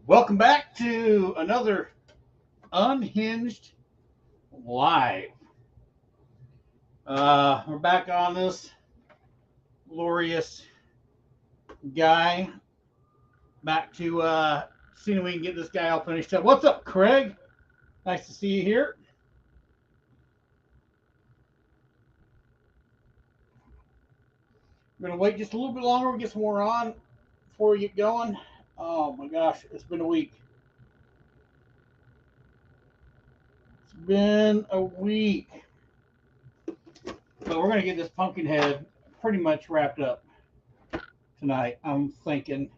Welcome back to another Unhinged Live. We're back on this glorious guy. Back to seeing if we can get this guy all finished up. What's up, Craig? Nice to see you here. We're going to wait just a little bit longer. We get some more on before we get going. Oh my gosh, it's been a week. It's been a week. But we're going to get this Pumpkinhead pretty much wrapped up tonight. I'm thinking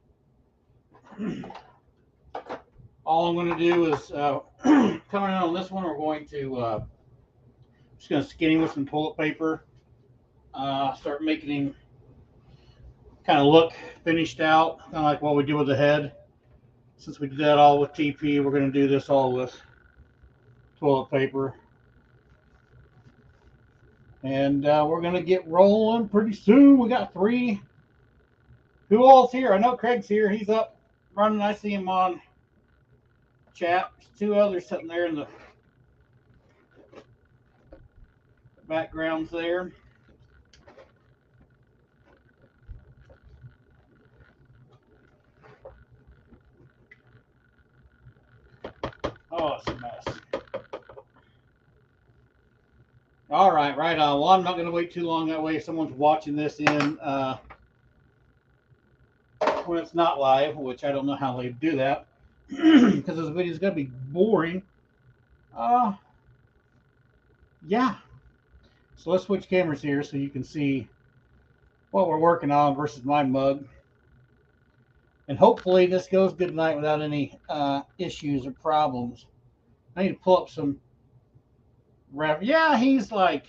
all I'm going to do is coming in on this one. We're going to just going to skin him with some toilet paper. Start making him kind of look finished out, kind of like what we did with the head. Since we did that all with TP, we're going to do this all with toilet paper. And we're going to get rolling pretty soon. We got 3. Who all's here? I know Craig's here. He's up running. I see him on chat. There's 2 others sitting there in the backgrounds there. Oh, it's a mess. All right, right on. Well, I'm not going to wait too long. That way, if someone's watching this in when it's not live, which I don't know how they do that, because this video is going to be boring. Yeah. So let's switch cameras here so you can see what we're working on versus my mug. And hopefully this goes good tonight without any issues or problems. I need to pull up some ref. Yeah, he's like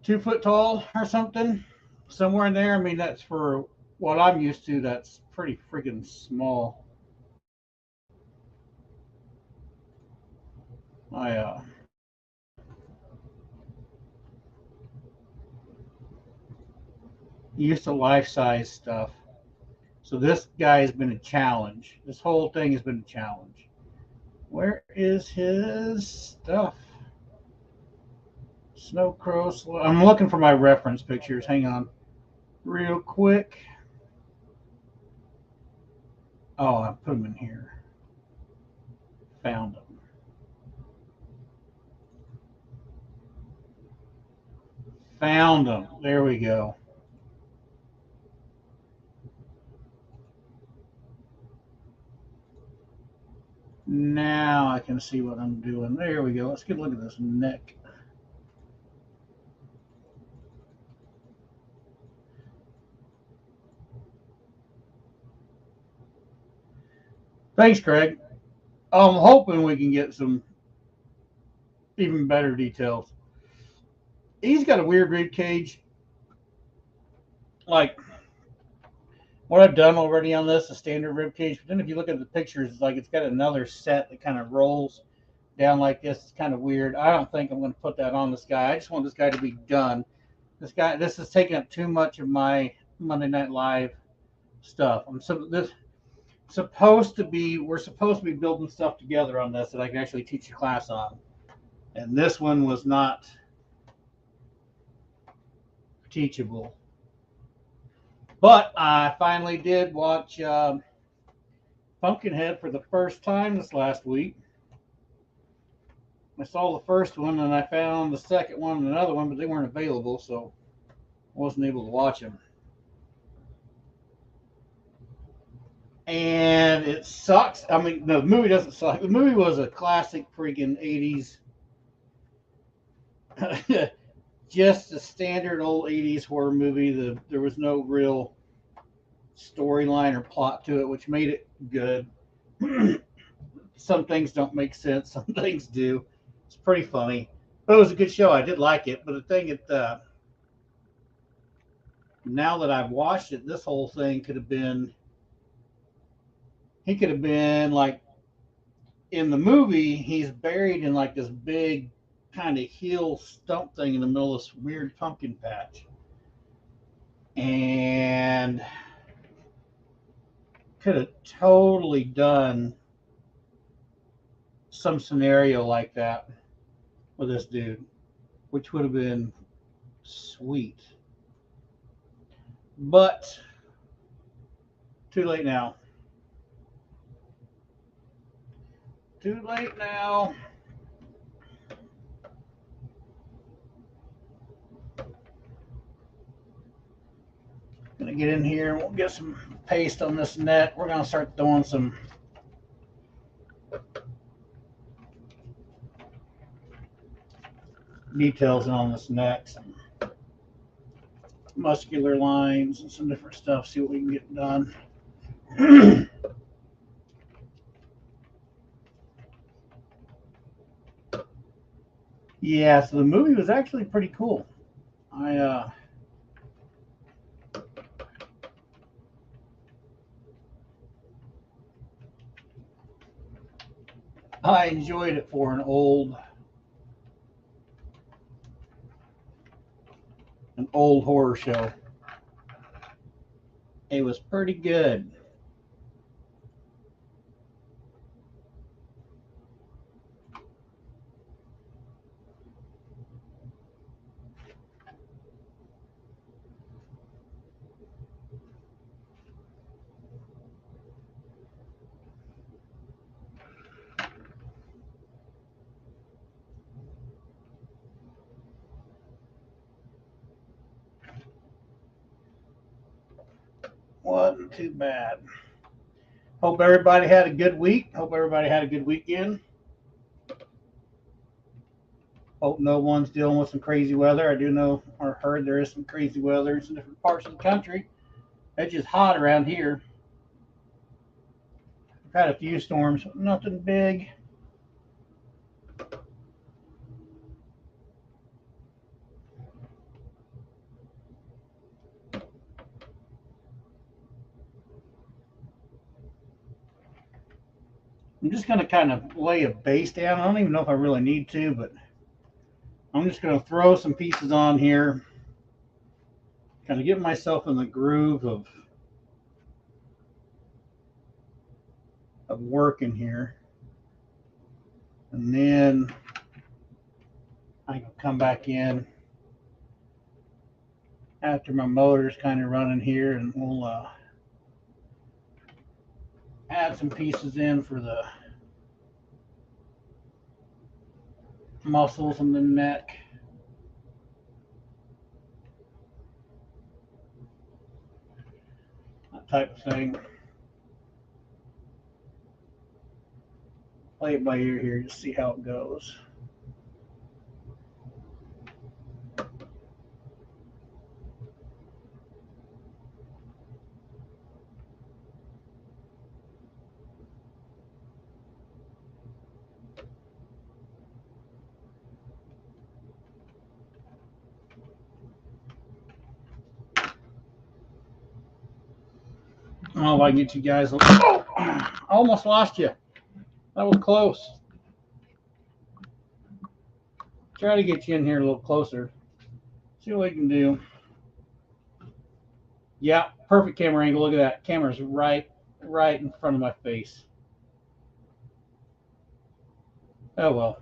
2 foot tall or something, somewhere in there. I mean, that's for what I'm used to. That's pretty freaking small. I used to life size stuff. So this guy has been a challenge. This whole thing has been a challenge. Where is his stuff? Snow Crow. I'm looking for my reference pictures. Hang on, real quick. Oh, I put them in here. Found them. Found them. There we go. Now I can see what I'm doing. There we go. Let's get a look at this neck. Thanks, Craig. I'm hoping we can get some even better details. He's got a weird rib cage. Like what I've done already on this, a standard rib cage. But then if you look at the pictures, it's like it's got another set that kind of rolls down like this. It's kind of weird. I don't think I'm going to put that on this guy. I just want this guy to be done. This is taking up too much of my Monday Night Live stuff. We're supposed to be building stuff together on this that I can actually teach a class on. And this one was not teachable. But I finally did watch Pumpkinhead for the first time this last week. I saw the first one and I found the second one and another one, but they weren't available, so I wasn't able to watch them. And it sucks. I mean, no, the movie doesn't suck. The movie was a classic freaking 80s, just a standard old 80s horror movie. There was no real storyline or plot to it, which made it good. Some things don't make sense, some things do. It's pretty funny, but it was a good show. I did like it. But the thing that now that I've watched it, this whole thing could have been. He could have been like in the movie. He's buried in like this big kind of hill stump thing in the middle of this weird pumpkin patch, and could have totally done some scenario like that with this dude, which would have been sweet. But too late now. Too late now. Gonna get in here and we'll get some paste on this net. We're gonna start throwing some details in on this neck, some muscular lines and some different stuff. See what we can get done. Yeah, so the movie was actually pretty cool. I enjoyed it for an old horror show. It was pretty good. Wasn't too bad. Hope everybody had a good week. Hope everybody had a good weekend. Hope no one's dealing with some crazy weather. I do know or heard there is some crazy weather in some different parts of the country. It's just hot around here. We've had a few storms, nothing big. I'm just going to kind of lay a base down. I don't even know if I really need to, but I'm just going to throw some pieces on here. Kind of get myself in the groove of working here. And then I can come back in after my motor's kind of running here, and we'll add some pieces in for the muscles in the neck. That type of thing. Play it by ear here, just see how it goes. Oh, if I can get you guys. Oh, I almost lost you. That was close. Try to get you in here a little closer. See what we can do. Yeah, perfect camera angle. Look at that. Camera's right in front of my face. Oh well.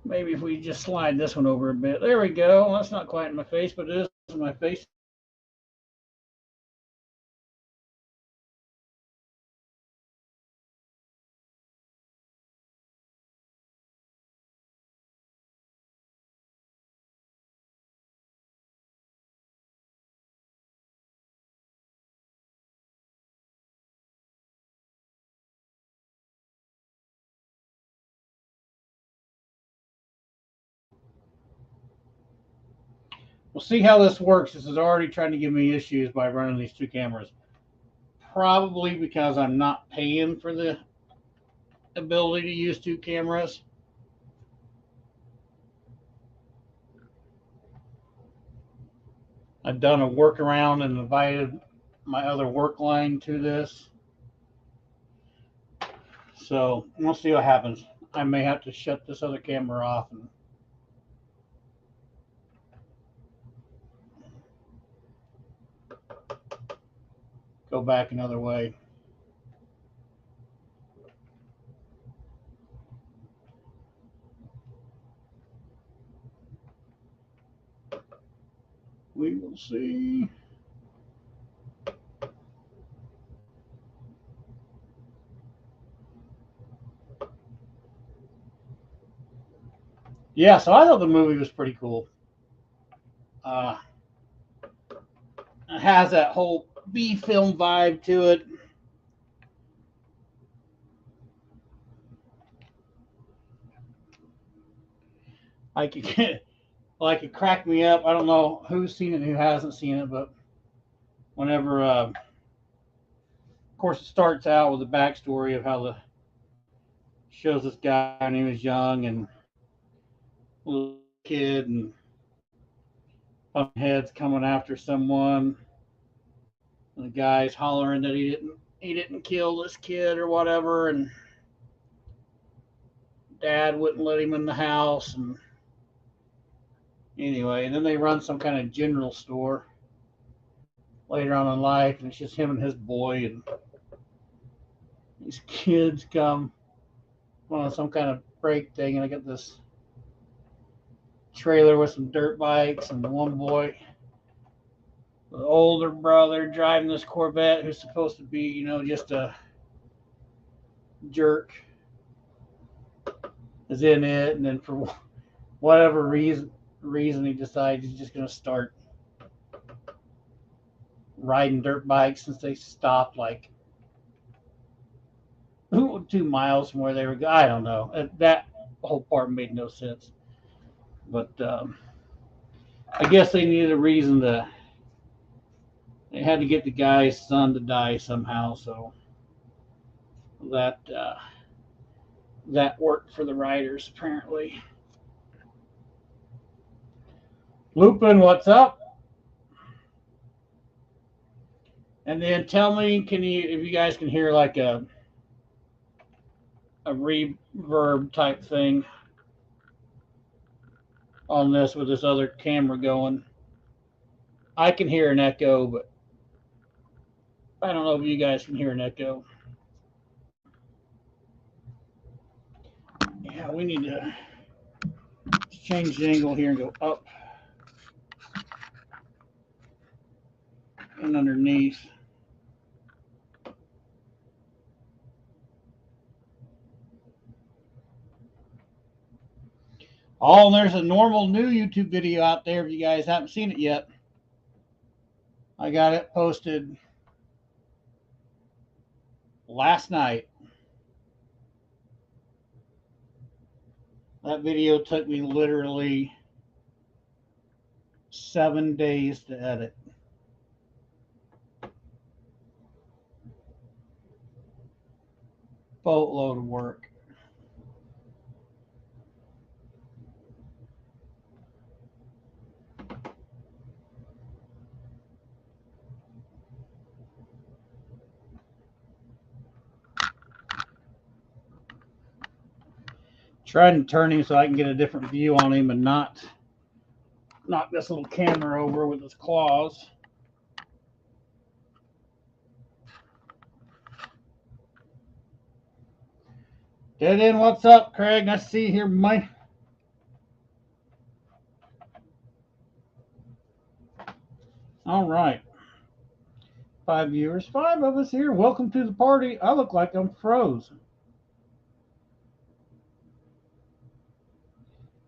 Maybe if we just slide this one over a bit. There we go. That's not quite in my face, but it is in my face. We'll see how this works. This is already trying to give me issues by running these two cameras. Probably because I'm not paying for the ability to use two cameras. I've done a workaround and invited my other work line to this. So we'll see what happens. I may have to shut this other camera off and go back another way. We will see. Yeah, so I thought the movie was pretty cool. It has that whole B film vibe to it. Like it, like it cracked me up. I don't know who's seen it and who hasn't seen it, but whenever, of course, it starts out with the backstory of how the shows this guy when he was young and a little kid and heads coming after someone. And the guy's hollering that he didn't kill this kid or whatever, and dad wouldn't let him in the house. And anyway, and then they run some kind of general store later on in life, and it's just him and his boy, and these kids come on some kind of break thing, and I got this trailer with some dirt bikes, and the one boy, the older brother, driving this Corvette, who's supposed to be, just a jerk, is in it, and then for whatever reason he decides he's just going to start riding dirt bikes since they stopped like 2 miles from where they were going. I don't know. That whole part made no sense. But I guess they needed a reason to. They had to get the guy's son to die somehow, so that worked for the writers apparently. Lupin, what's up? And then tell me, if you guys can hear like a reverb type thing on this with this other camera going. I can hear an echo, but I don't know if you guys can hear an echo. Yeah, we need to change the angle here and go up and underneath. Oh, and there's a normal new YouTube video out there if you guys haven't seen it yet. I got it posted last night. That video took me literally 7 days to edit. Boatload of work. Trying to turn him so I can get a different view on him and not knock this little camera over with his claws. Dead End, what's up, Craig? Nice to see you here, Mike. All right. 5 viewers, 5 of us here. Welcome to the party. I look like I'm froze.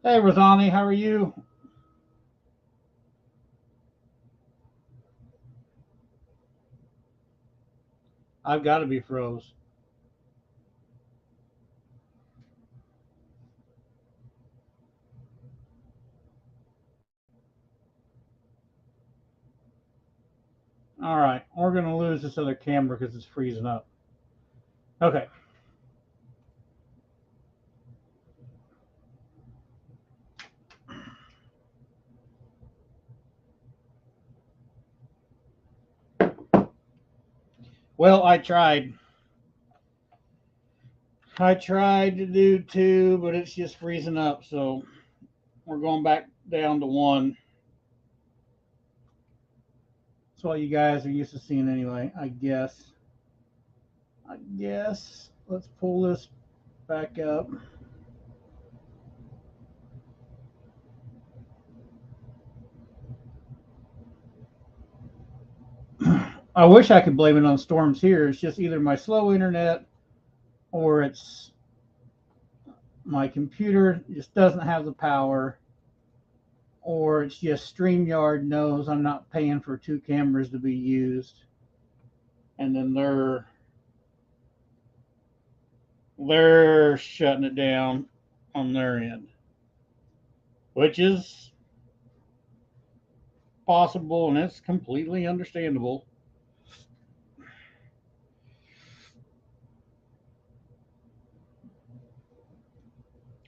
Hey, Razani, how are you? I've got to be froze. All right, we're going to lose this other camera because it's freezing up. Okay. Well, I tried. I tried to do 2, but it's just freezing up, so we're going back down to 1. So what you guys are used to seeing anyway, I guess. Let's pull this back up. I wish I could blame it on storms here. It's just either my slow internet or it's my computer just doesn't have the power, or it's just StreamYard knows I'm not paying for two cameras to be used, and then they're shutting it down on their end, which is possible and it's completely understandable.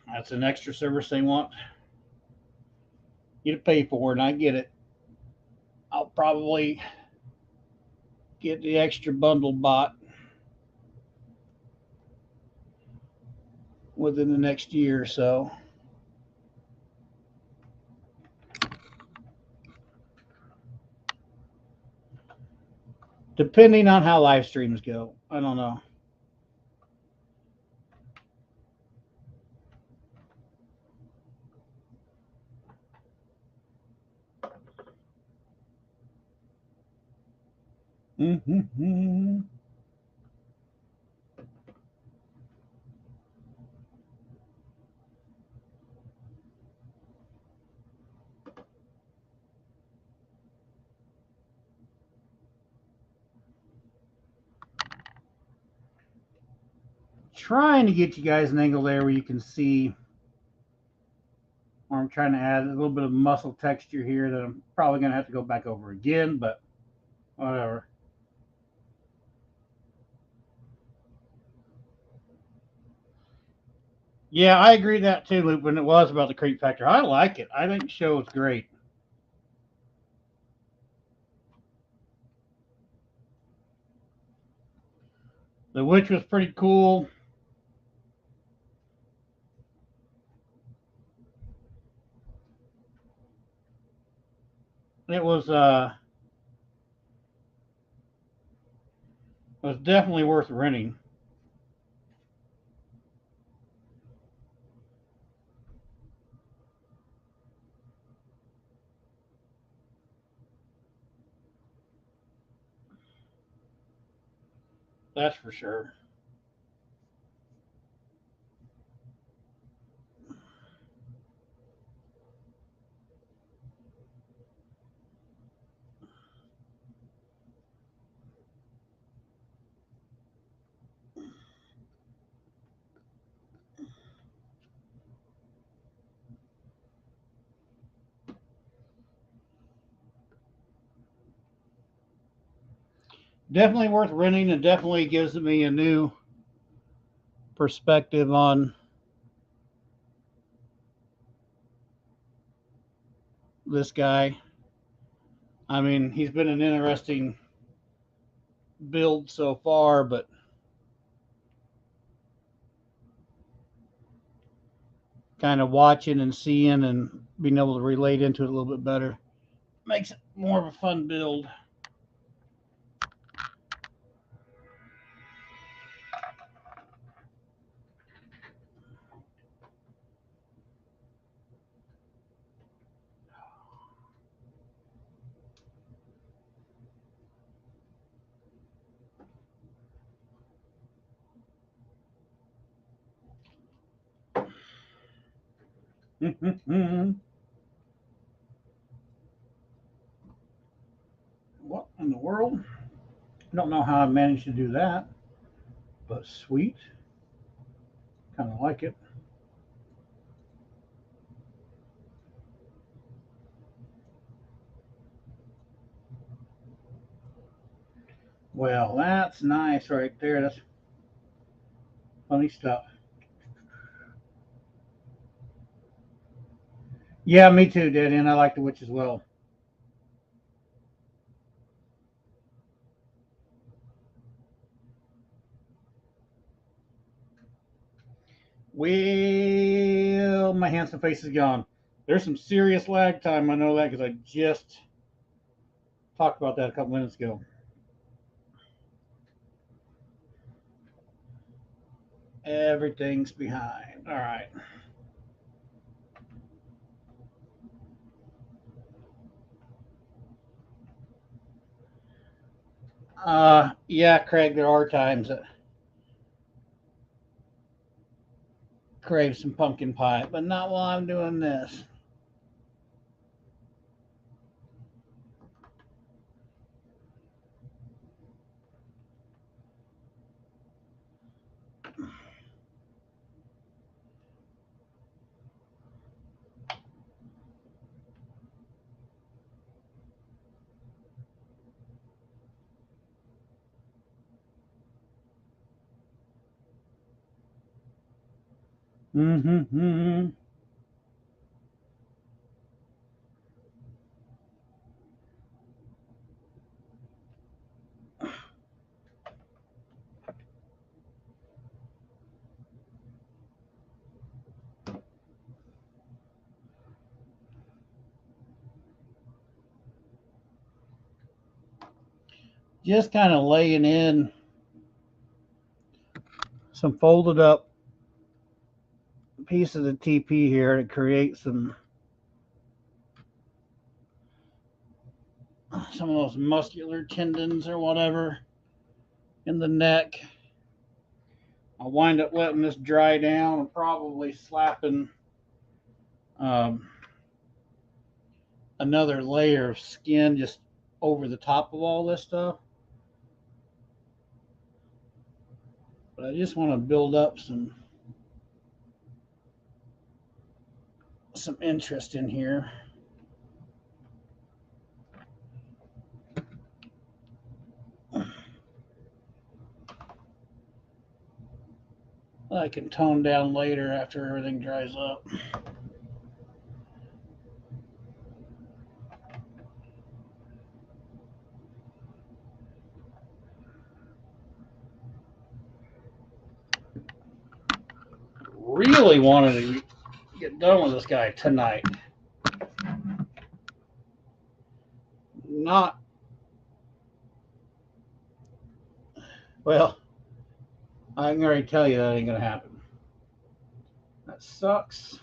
That's an extra service they want you to pay for, and I get it. I'll probably get the extra bundle bought within the next year or so. Depending on how live streams go. I don't know. Mm-hmm. Trying to get you guys an angle there where you can see, or I'm trying to add a little bit of muscle texture here that I'm probably going to have to go back over again, but whatever. Yeah, I agree that too, Luke, when it was about the creep factor. I like it. I think the show is great. The Witch was pretty cool. It was definitely worth renting. That's for sure. Definitely worth renting, and definitely gives me a new perspective on this guy. I mean, he's been an interesting build so far, but kind of watching and seeing and being able to relate into it a little bit better makes it more of a fun build. What in the world? I don't know how I managed to do that, but sweet. Kind of like it. Well, that's nice right there. That's funny stuff. Yeah, me too, Dead End. I like the Witch as well. Well, my handsome face is gone. There's some serious lag time. I know that because I just Talked about that a couple minutes ago. Everything's behind. All right. Yeah, Craig, there are times that crave some pumpkin pie, but not while I'm doing this. Mm-hmm. Just kind of laying in some folded up pieces of TP here to create some of those muscular tendons or whatever in the neck. I'll wind up letting this dry down and probably slapping um, another layer of skin just over the top of all this stuff. But I just want to build up some interest in here. I can tone down later after everything dries up. Really wanted to get done with this guy tonight. Not, well, I can already tell you that ain't going to happen. That sucks.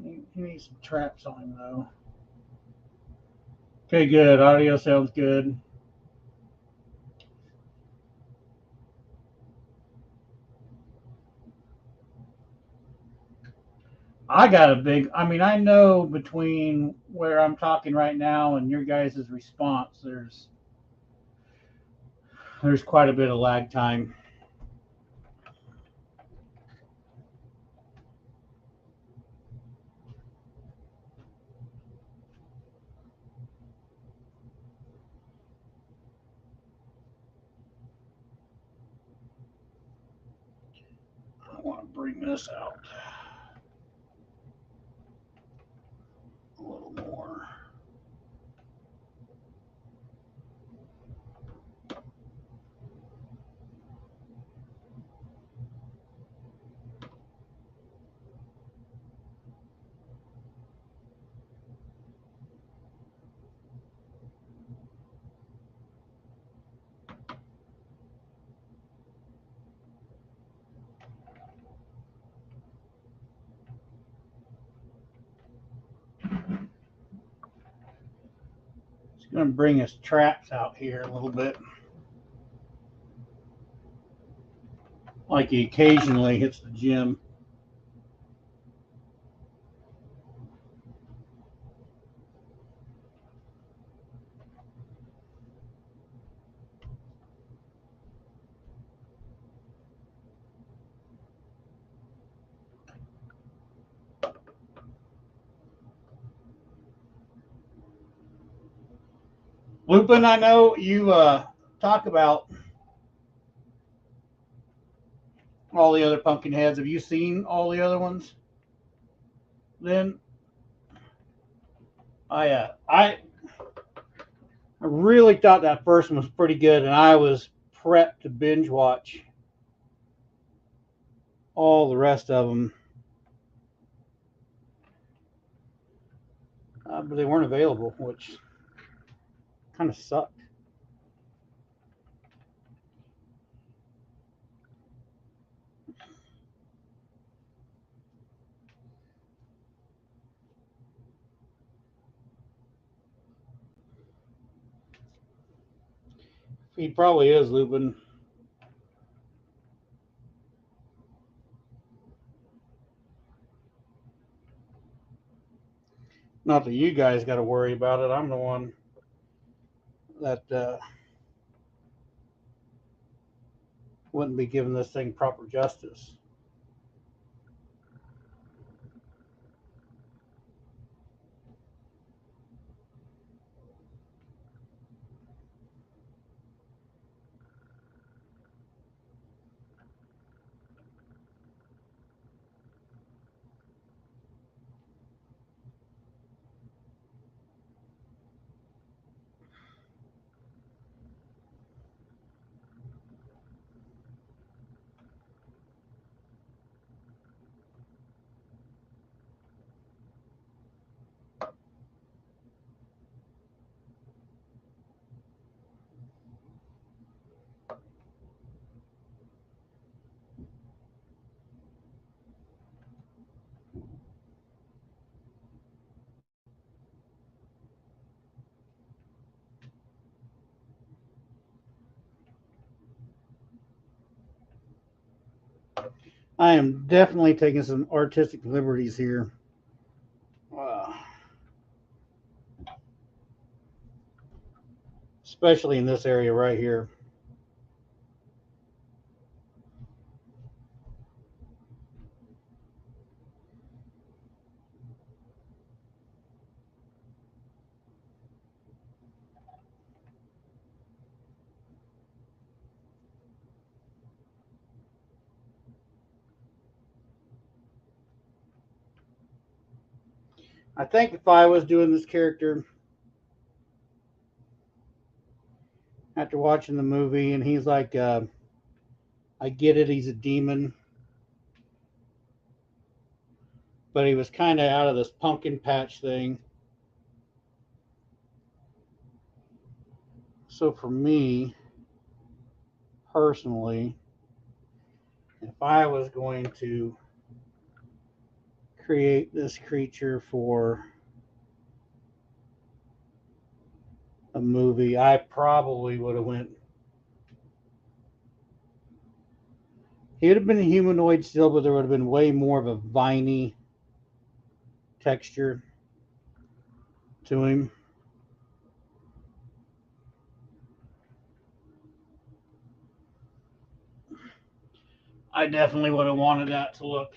He needs some traps on him, though. Okay, good. Audio sounds good. I got a big, I mean, I know between where I'm talking right now and your guys' response, there's quite a bit of lag time. I want to bring this out a little more. It's going to bring his traps out here a little bit. Like he occasionally hits the gym. Lupin, I know you talk about all the other Pumpkinheads. Have you seen all the other ones? Then I really thought that first one was pretty good, and I was prepped to binge watch all the rest of them, but they weren't available, which kind of sucked. He probably is, Lupin. Not that you guys got to worry about it. I'm the one that wouldn't be giving this thing proper justice. I am definitely taking some artistic liberties here. Especially in this area right here. I think if I was doing this character after watching the movie, and he's like, I get it, he's a demon, but he was kind of out of this pumpkin patch thing. So for me, personally, if I was going to create this creature for a movie, I probably would have went. He would have been a humanoid still, but there would have been way more of a viney texture to him. I definitely would have wanted that to look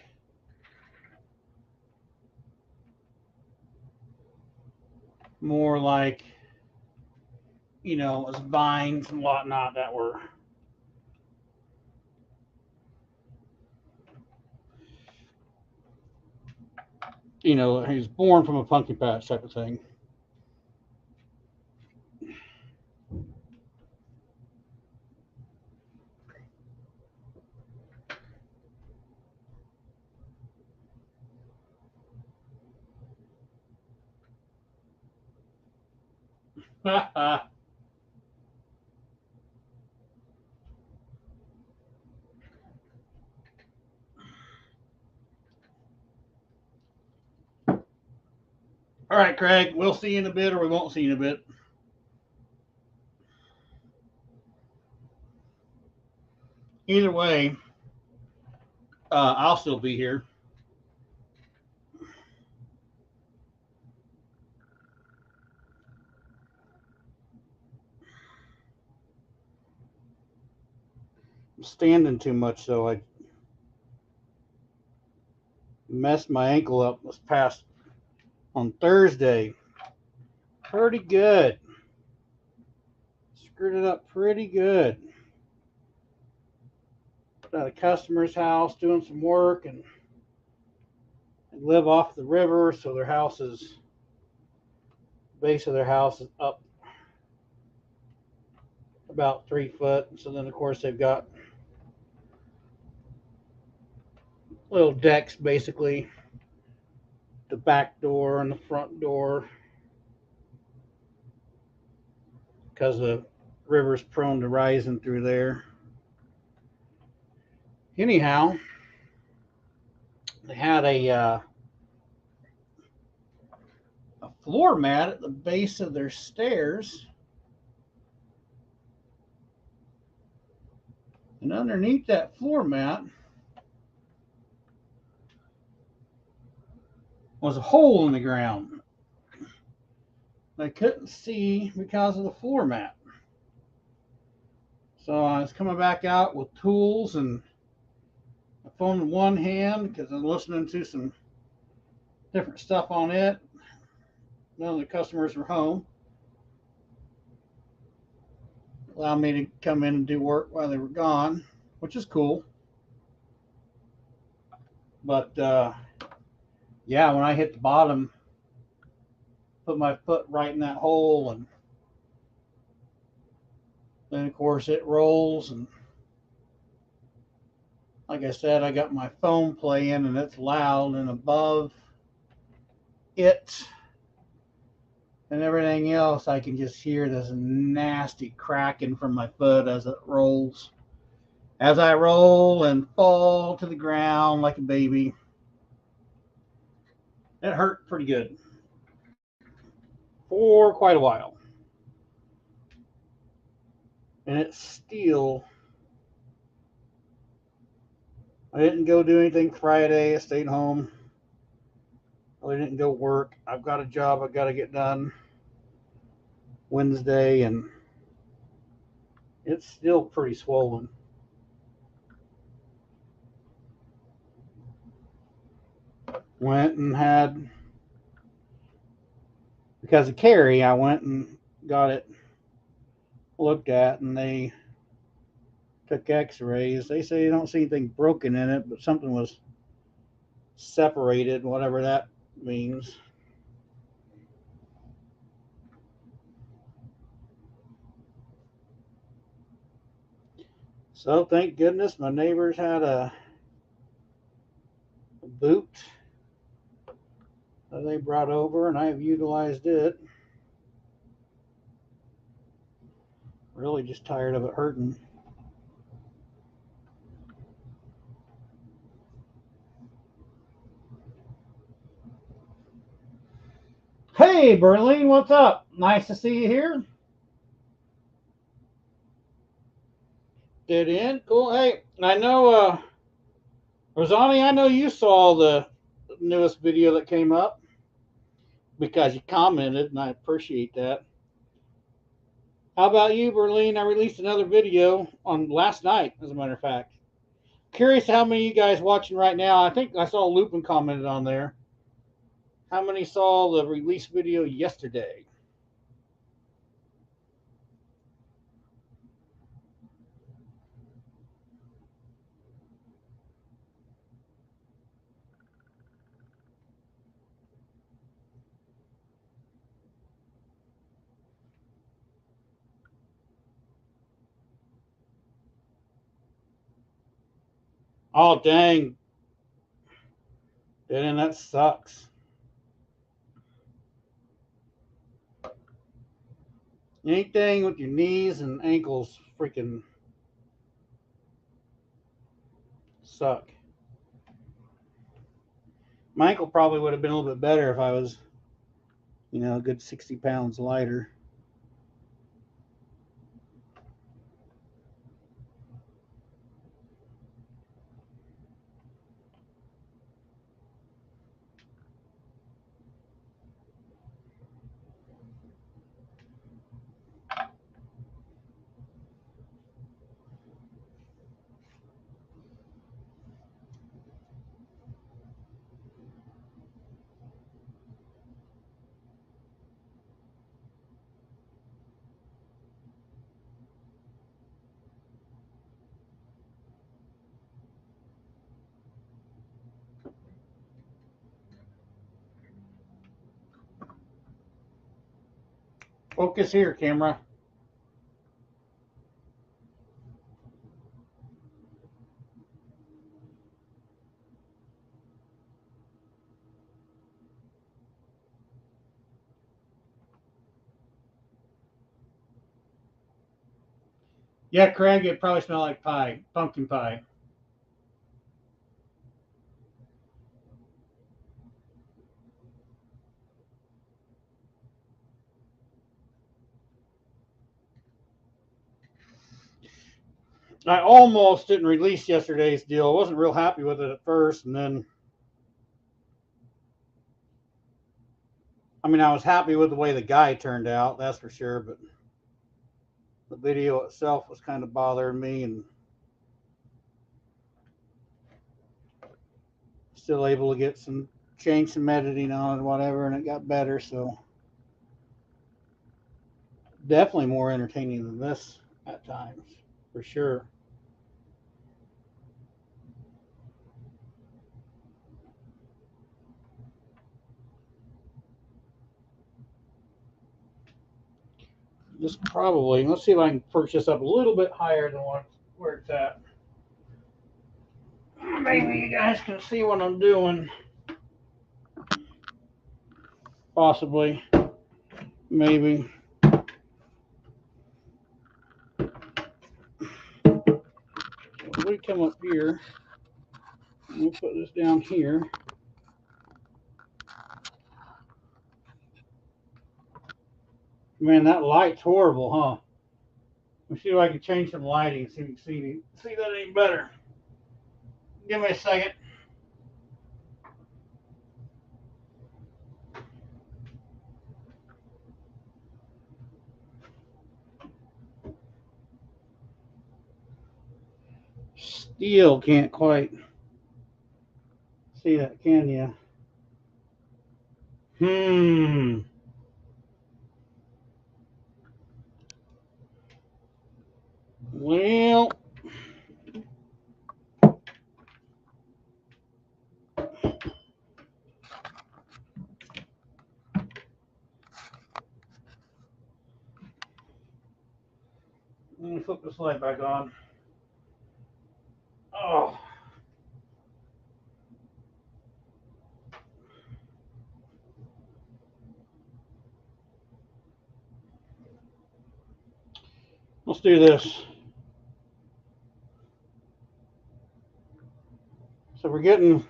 more like, you know, as vines and whatnot that were. You know, he's born from a pumpkin patch type of thing. All right, Craig, we'll see you in a bit, or we won't see you in a bit. Either way, I'll still be here. I'm standing too much, so I messed my ankle up this past on Thursday. Pretty good. Screwed it up pretty good. at a customer's house doing some work, and they live off the river, so their house is, base of their house is up about 3 foot. So then, of course, they've got little decks, basically the back door and the front door, because the river's prone to rising through there. Anyhow, they had a floor mat at the base of their stairs, and underneath that floor mat was a hole in the ground. They couldn't see because of the floor mat. So I was coming back out with tools and a phone in one hand because I'm listening to some different stuff on it. None of the customers were home. Allowed me to come in and do work while they were gone, which is cool. But yeah, when I hit the bottom, put my foot right in that hole, and then of course it rolls, and like I said, I got my phone playing and it's loud, and above it and everything else I can just hear this nasty cracking from my foot as it rolls, as I roll and fall to the ground like a baby. It hurt pretty good for quite a while, and it's still, I didn't go do anything Friday. I stayed home. I didn't go work. I've got a job I've got to get done Wednesday, and it's still pretty swollen. Went and had, because of Carrie, I went and got it looked at, and they took x-rays. They say they don't see anything broken in it, but something was separated, whatever that means. So thank goodness my neighbors had a boot that they brought over, and I've utilized it. Really just tired of it hurting. Hey, Berlin, what's up? Nice to see you here. Did in? Cool. Hey, I know, Rosani, I know you saw the newest video that came up because you commented, and I appreciate that. How about you, Berlin? I released another video on last night, as a matter of fact. Curious how many of you guys watching right now. I think I saw Lupin commented on there. How many saw the release video yesterday? Oh, dang. And that sucks. Anything with your knees and ankles freaking suck. My ankle probably would have been a little bit better if I was, a good 60 pounds lighter. Focus here, camera. Yeah, Craig, it probably smelled like pie, pumpkin pie. I almost didn't release yesterday's deal. I wasn't real happy with it at first, and then, I mean, I was happy with the way the guy turned out, that's for sure, but the video itself was kind of bothering me, and still able to get some, change some editing on it, whatever, and it got better, so definitely more entertaining than this at times, for sure. This probably, let's see if I can perch this up a little bit higher than where it's at. Maybe you guys can see what I'm doing. Possibly. Maybe. So we come up here. We'll put this down here. Man, that light's horrible, huh? Let's see if I can change some lighting. See if you can see that any better. Give me a second. Still can't quite see that, can you? Well, let me flip this light back on. Oh. Let's do this. So we're getting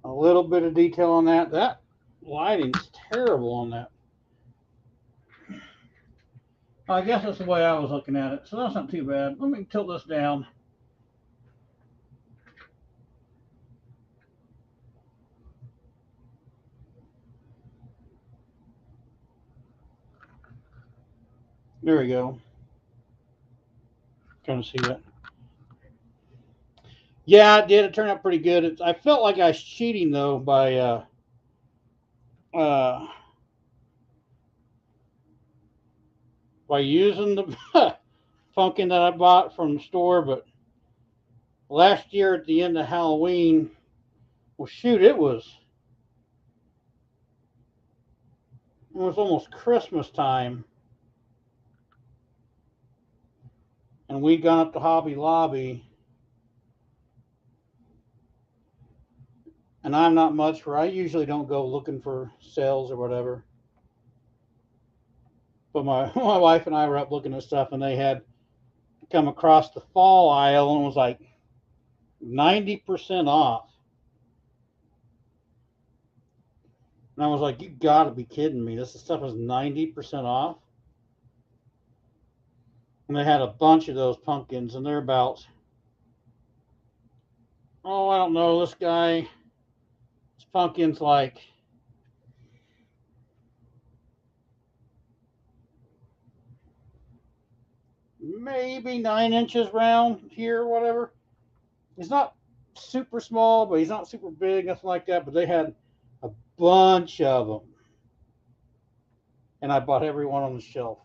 a little bit of detail on that. That lighting's terrible on that. I guess that's the way I was looking at it. So that's not too bad. Let me tilt this down. There we go. Trying to see that. Yeah, it did. It turned out pretty good. I felt like I was cheating though uh, by using the pumpkin that I bought from the store. But last year at the end of Halloween, well, shoot, it was almost Christmas time, and we'd gone up to Hobby Lobby. And I'm not much where I usually don't go looking for sales or whatever. But my wife and I were up looking at stuff, and they had come across the fall aisle, and it was like 90% off. And I was like, you gotta be kidding me. This stuff is 90% off. And they had a bunch of those pumpkins, and they're about, oh, I don't know, this pumpkin's like maybe 9 inches round here or whatever. He's not super small, but he's not super big, nothing like that. But they had a bunch of them. And I bought every one on the shelf.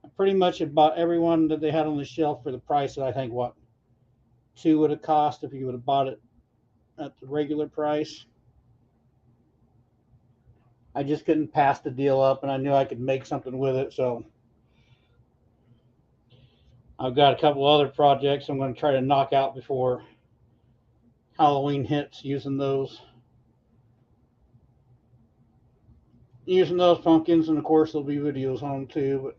I pretty much had bought every one that they had on the shelf for the price that I think, what, two would have cost if you would have bought it at the regular price. I just couldn't pass the deal up, and I knew I could make something with it. So I've got a couple other projects I'm going to try to knock out before Halloween hits using those pumpkins, and of course there'll be videos on them too. But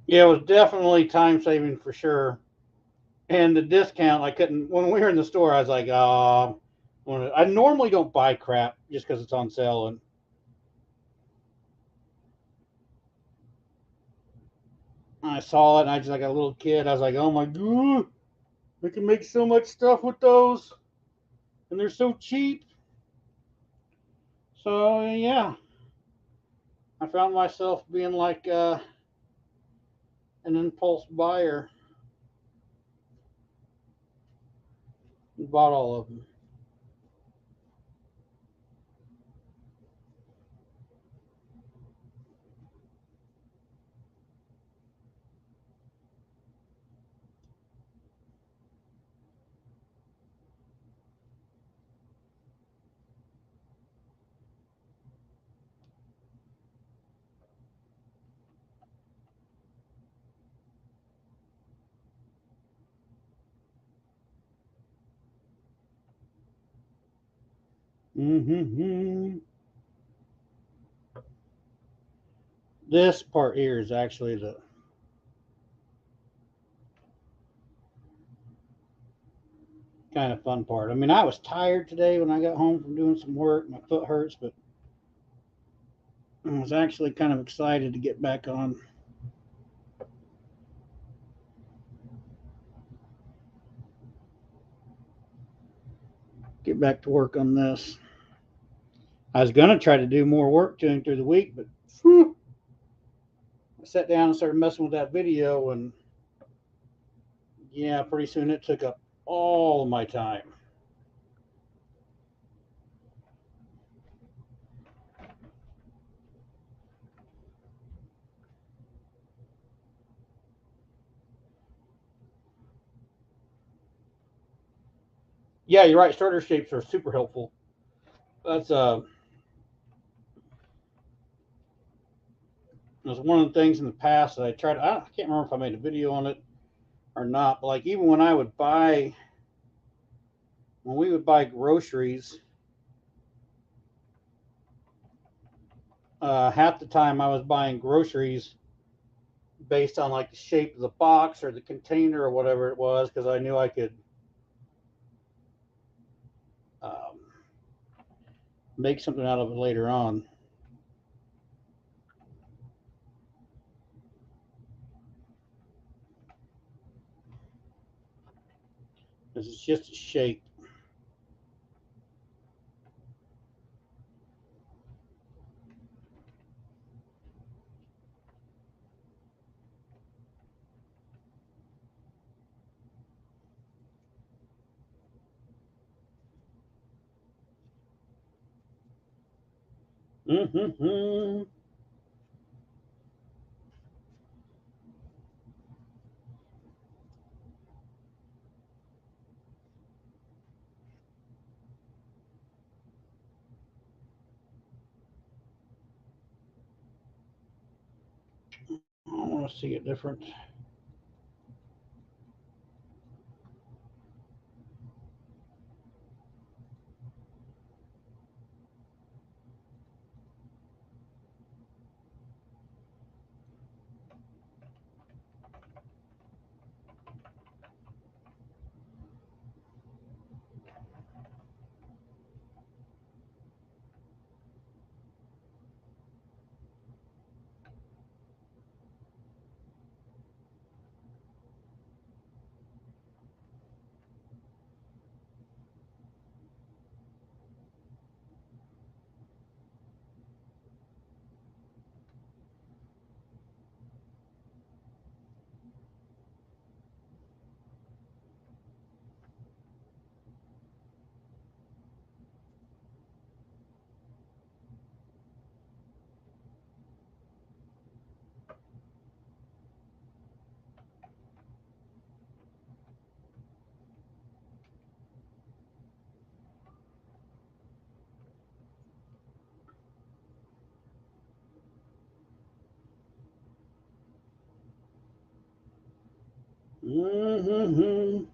yeah, it was definitely time saving for sure. And the discount, I couldn't. When we were in the store, I was like, oh, I normally don't buy crap just because it's on sale. And I saw it, and I just like a little kid. I was like, oh my god, we can make so much stuff with those, and they're so cheap. So yeah, I found myself being like an impulse buyer and bought all of them. Mm-hmm. This part here is actually the kind of fun part. I mean, I was tired today when I got home from doing some work. My foot hurts, but I was actually kind of excited to get back to work on this. I was gonna try to do more work doing through the week, but whew, I sat down and started messing with that video, and yeah, pretty soon it took up all of my time. Yeah, you're right. Starter shapes are super helpful. That's was one of the things in the past that I tried. I can't remember if I made a video on it or not. But like even when we would buy groceries, half the time I was buying groceries based on like the shape of the box or the container or whatever it was because I knew I could um, make something out of it later on. Because it's just a shape. Mm-hmm. I want to see it different. Mm-hmm.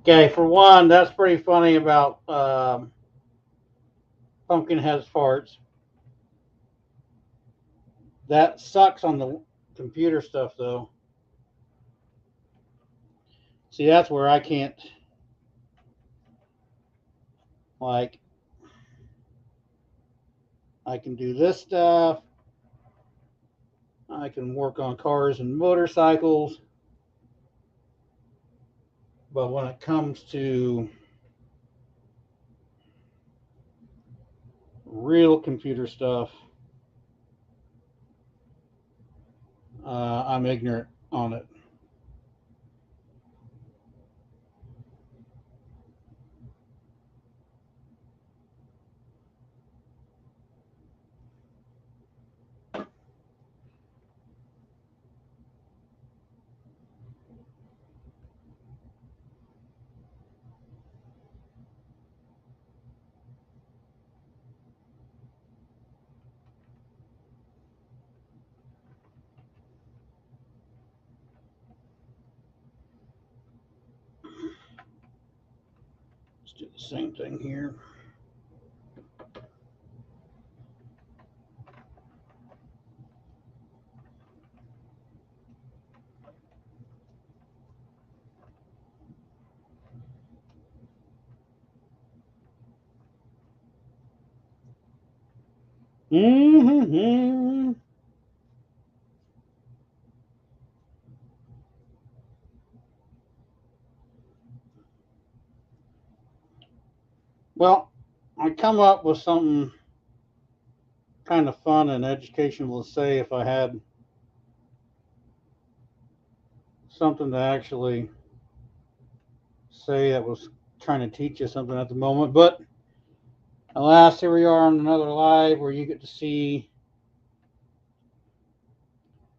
Okay, for one, that's pretty funny about Pumpkinhead's farts. That sucks on the computer stuff, though. See, that's where I can't, like, I can do this stuff. I can work on cars and motorcycles. But when it comes to real computer stuff, I'm ignorant on it. Let's do the same thing here. Mm-hmm. Well, I come up with something kind of fun and educational to say if I had something to actually say that was trying to teach you something at the moment. But alas, here we are on another live where you get to see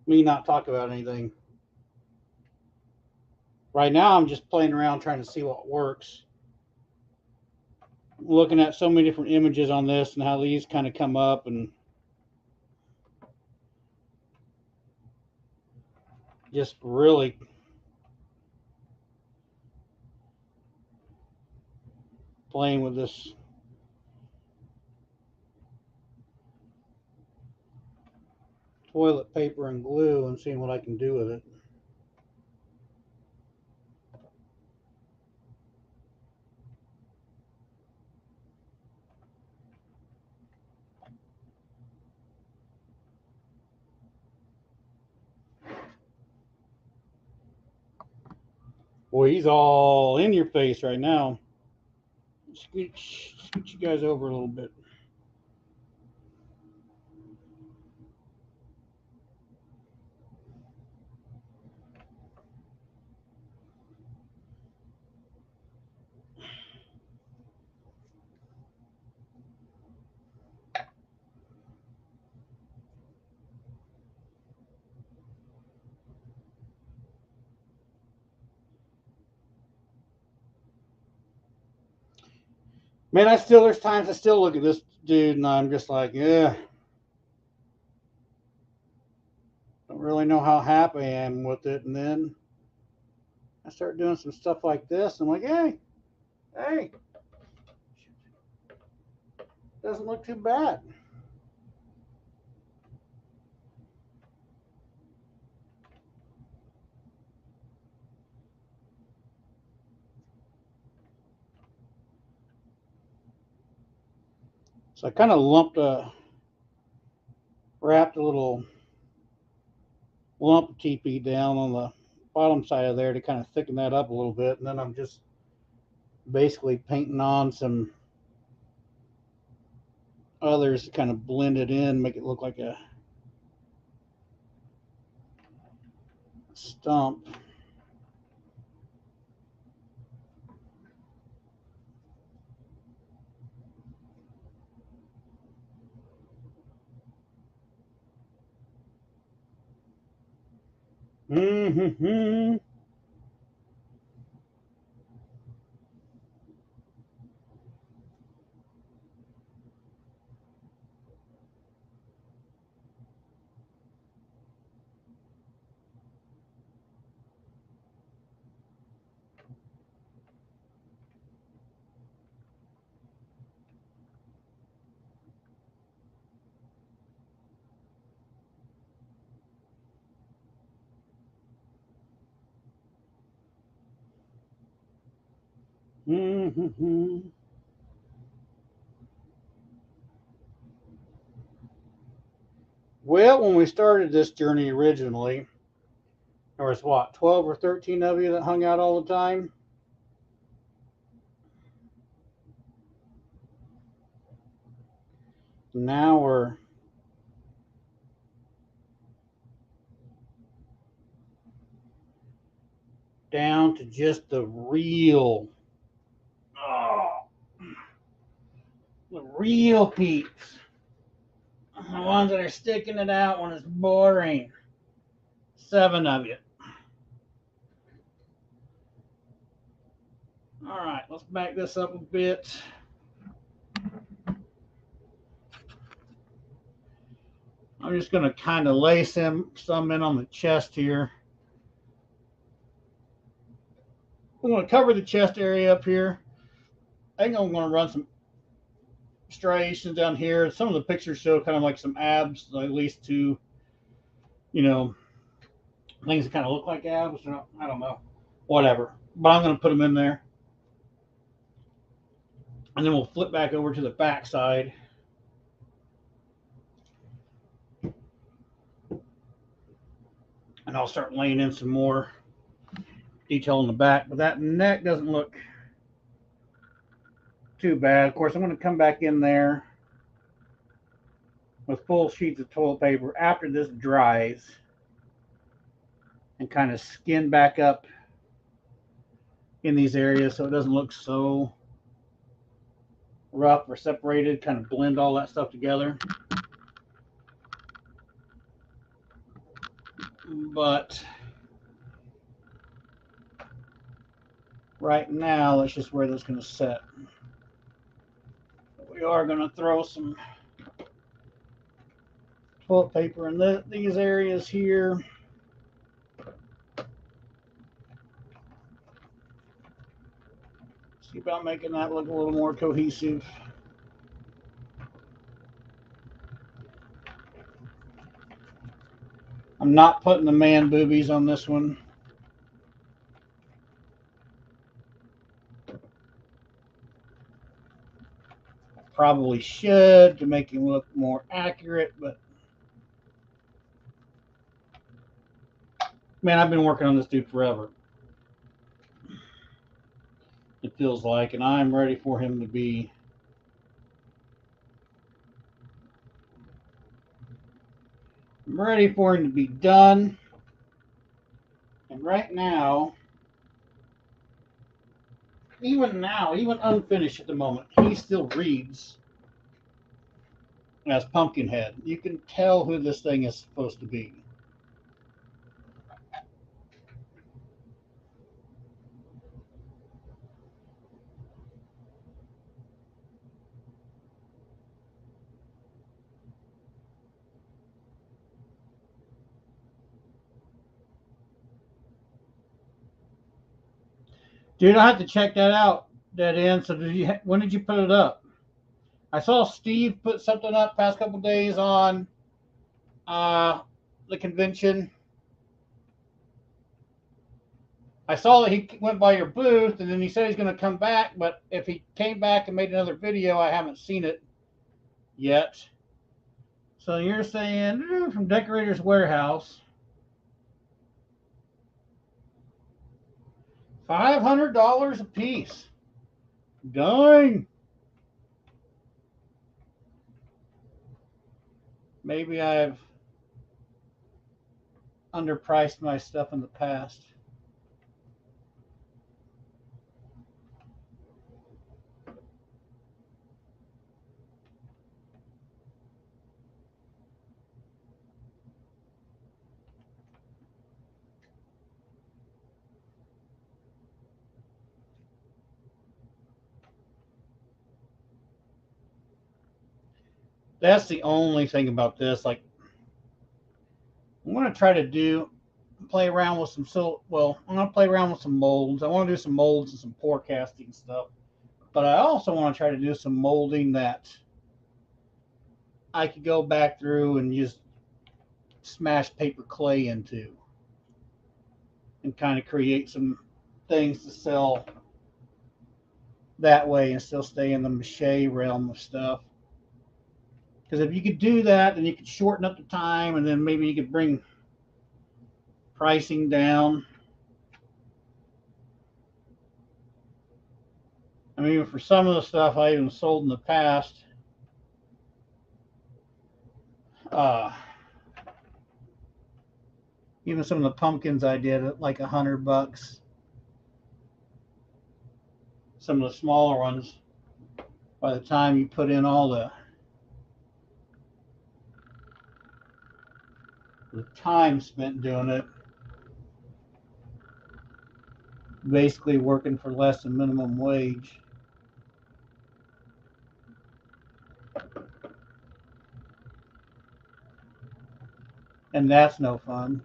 me not talk about anything. Right now, I'm just playing around trying to see what works. Looking at so many different images on this and how these kind of come up and just really playing with this toilet paper and glue and seeing what I can do with it. Boy, he's all in your face right now. Scooch you guys over a little bit. Man, there's times I still look at this dude and I'm just like, yeah, don't really know how happy I am with it. And then I start doing some stuff like this. I'm like, hey, doesn't look too bad. So I kind of wrapped a little lump of TP down on the bottom side of there to kind of thicken that up a little bit. And then I'm just basically painting on some others to kind of blend it in, make it look like a stump. Mm-hmm. Mm-hmm. Well, when we started this journey originally, there was what, 12 or 13 of you that hung out all the time? Now we're down to just oh, the real peeps. The ones that are sticking it out when it's boring. 7 of you. All right, let's back this up a bit. I'm just going to kind of lay some in on the chest here. I'm going to cover the chest area up here. I think I'm going to run some striations down here. Some of the pictures show kind of like some abs, at least 2, things that kind of look like abs. I don't know. Whatever. But I'm going to put them in there. And then we'll flip back over to the back side. And I'll start laying in some more detail on the back. But that neck doesn't look too bad. Of course, I'm going to come back in there with full sheets of toilet paper after this dries and kind of skin back up in these areas so it doesn't look so rough or separated, kind of blend all that stuff together. But right now, that's just where that's going to set. We are going to throw some toilet paper in these areas here. See about making that look a little more cohesive. I'm not putting the man boobies on this one. Probably should to make him look more accurate, but man, I've been working on this dude forever. It feels like, and I'm ready for him to be done. And right now, even unfinished at the moment, he still reads as Pumpkinhead. You can tell who this thing is supposed to be. Dude, I have to check that out. That in. So when did you put it up? I saw Steve put something up past couple days on the convention. I saw that he went by your booth, and then he said he's going to come back. But if he came back and made another video, I haven't seen it yet. So you're saying from Decorator's Warehouse, $500 a piece. Dang. Maybe I've underpriced my stuff in the past. That's the only thing about this. Like, I'm going to try to play around with some, I'm going to play around with some molds. I want to do some molds and some pour casting stuff. But I also want to try to do some molding that I could go back through and just smash paper clay into and kind of create some things to sell that way and still stay in the mache realm of stuff. Because if you could do that, then you could shorten up the time, and then maybe you could bring pricing down. I mean, for some of the stuff I even sold in the past, even some of the pumpkins I did at like $100. Some of the smaller ones, by the time you put in all the time spent doing it, basically working for less than minimum wage. And that's no fun.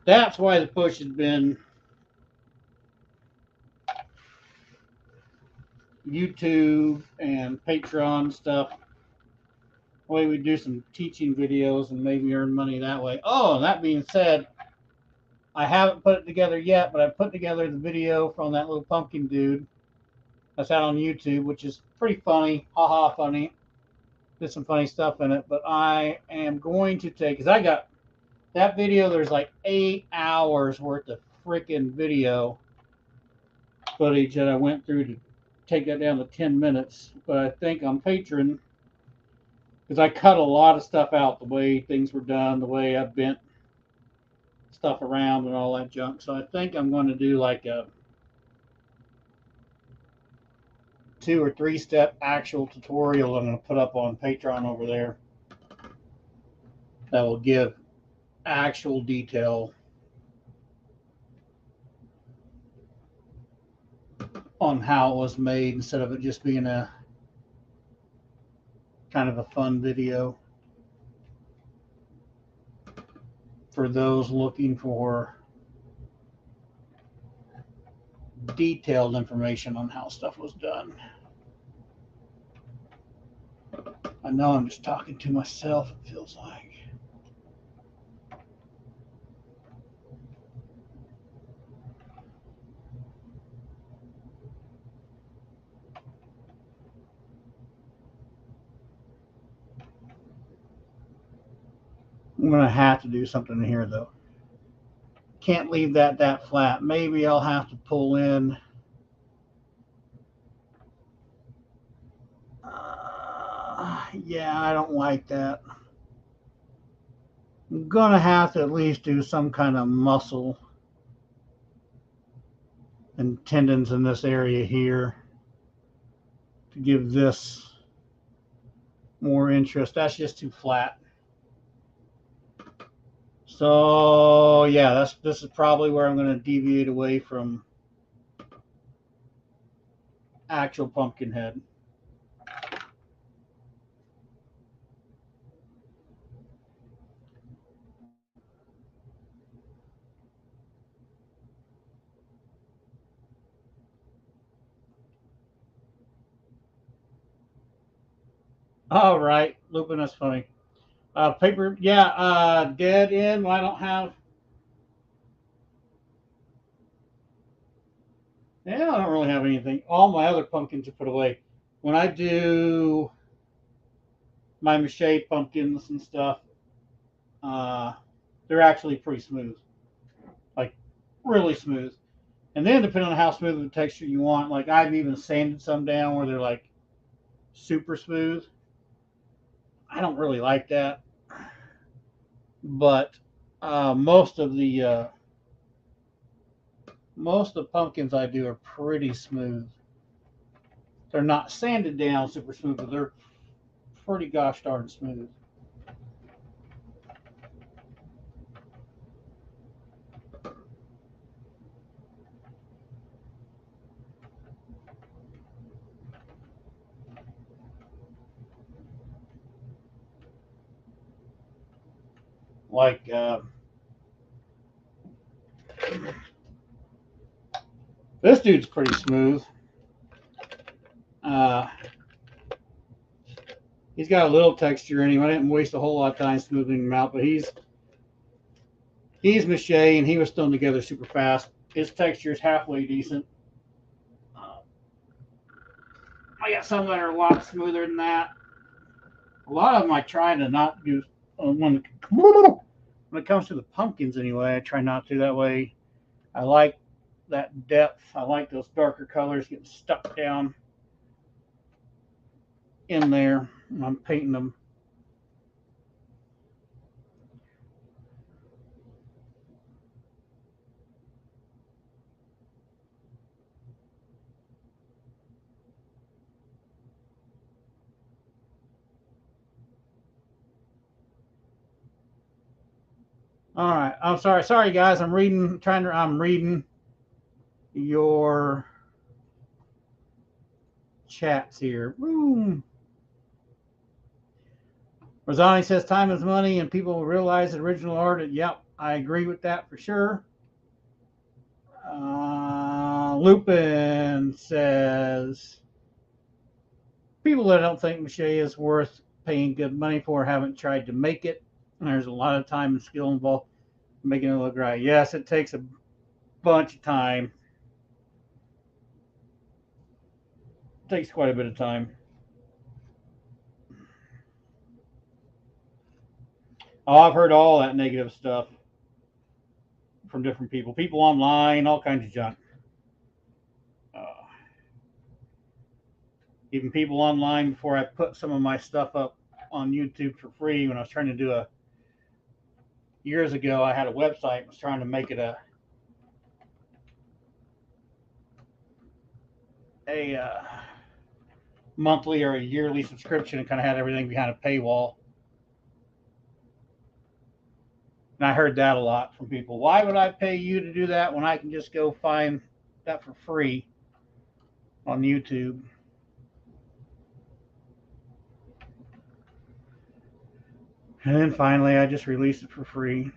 That's why the push has been YouTube and Patreon stuff. Way we do some teaching videos and maybe earn money that way. Oh, and that being said, I haven't put it together yet, but I put together the video from that little pumpkin dude that's out on YouTube, which is pretty funny, haha funny. Did some funny stuff in it, but I am going to take, because I got that video, there's like 8 hours worth of freaking video footage that I went through to take that down to 10 minutes. But I think on Patreon, because I cut a lot of stuff out, the way things were done, the way I bent stuff around and all that junk. So I think I'm going to do like a 2 or 3 step actual tutorial I'm going to put up on Patreon over there that will give actual detail on how it was made instead of it just being a kind of a fun video for those looking for detailed information on how stuff was done. I know I'm just talking to myself, it feels like. I'm going to have to do something here, though. Can't leave that flat. Maybe I'll have to pull in. Yeah, I don't like that. I'm going to have to at least do some kind of muscle and tendons in this area here to give this more interest. That's just too flat. So yeah, this is probably where I'm going to deviate away from actual pumpkin head. All right, Lupin, that's funny. Paper, yeah, dead end. I don't have. Yeah, I don't really have anything. All my other pumpkins are put away. When I do my mache pumpkins and stuff, uh, they're actually pretty smooth, like really smooth. And then depending on how smooth of a texture you want, like I've even sanded some down where they're like super smooth. I don't really like that, but most of the pumpkins I do are pretty smooth. They're not sanded down super smooth, but they're pretty gosh darn smooth. Like this dude's pretty smooth. Uh, he's got a little texture in him. I didn't waste a whole lot of time smoothing him out, but he's Mache, and he was thrown together super fast. His texture is halfway decent. I got some that are a lot smoother than that. A lot of them I try to not do when it comes to the pumpkins anyway. I try not to that way. I like that depth. I like those darker colors getting stuck down in there when I'm painting them. All right. I'm sorry. Sorry, guys. I'm reading your chats here. Boom. Rosani says time is money and people will realize the original art. Yep, I agree with that for sure. Lupin says people that don't think Mache is worth paying good money for haven't tried to make it. There's a lot of time and skill involved making it look right. Yes, it takes a bunch of time. It takes quite a bit of time. Oh, I've heard all that negative stuff from different people. People online, all kinds of junk. Even people online before I put some of my stuff up on YouTube for free when I was trying to do years ago, I had a website and was trying to make it a monthly or a yearly subscription and kind of had everything behind a paywall. And I heard that a lot from people. Why would I pay you to do that when I can just go find that for free on YouTube? And then finally, I just released it for free.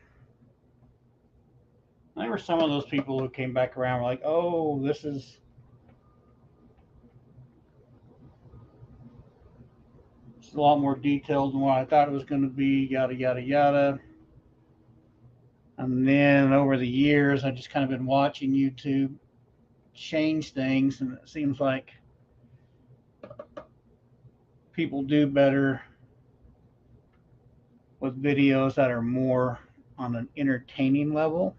There were some of those people who came back around were like, oh, this is a lot more detailed than what I thought it was going to be, yada, yada, yada. And then over the years, I've just kind of been watching YouTube change things, and it seems like people do better with videos that are more on an entertaining level.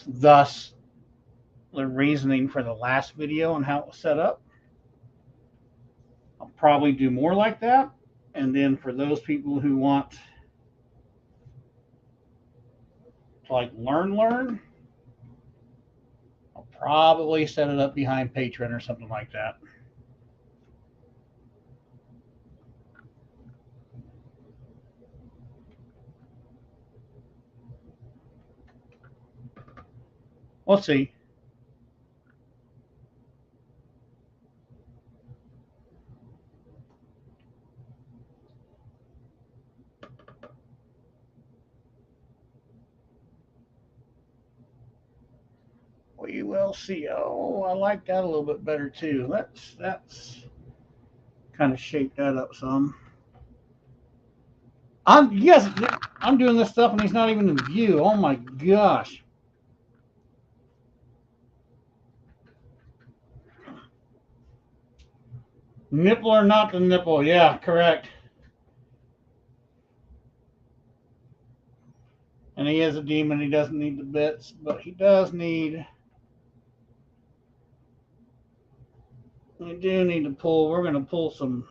Thus, the reasoning for the last video and how it was set up. I'll probably do more like that. And then for those people who want to like learn, I'll probably set it up behind Patreon or something like that. We'll see. We will see. Oh, I like that a little bit better too. That's kind of shaped that up some. I'm doing this stuff and he's not even in view. Oh my gosh. Nipple or not the nipple? Yeah, correct. And he is a demon. He doesn't need the bits, but he does need We do need to pull. We're going to pull some.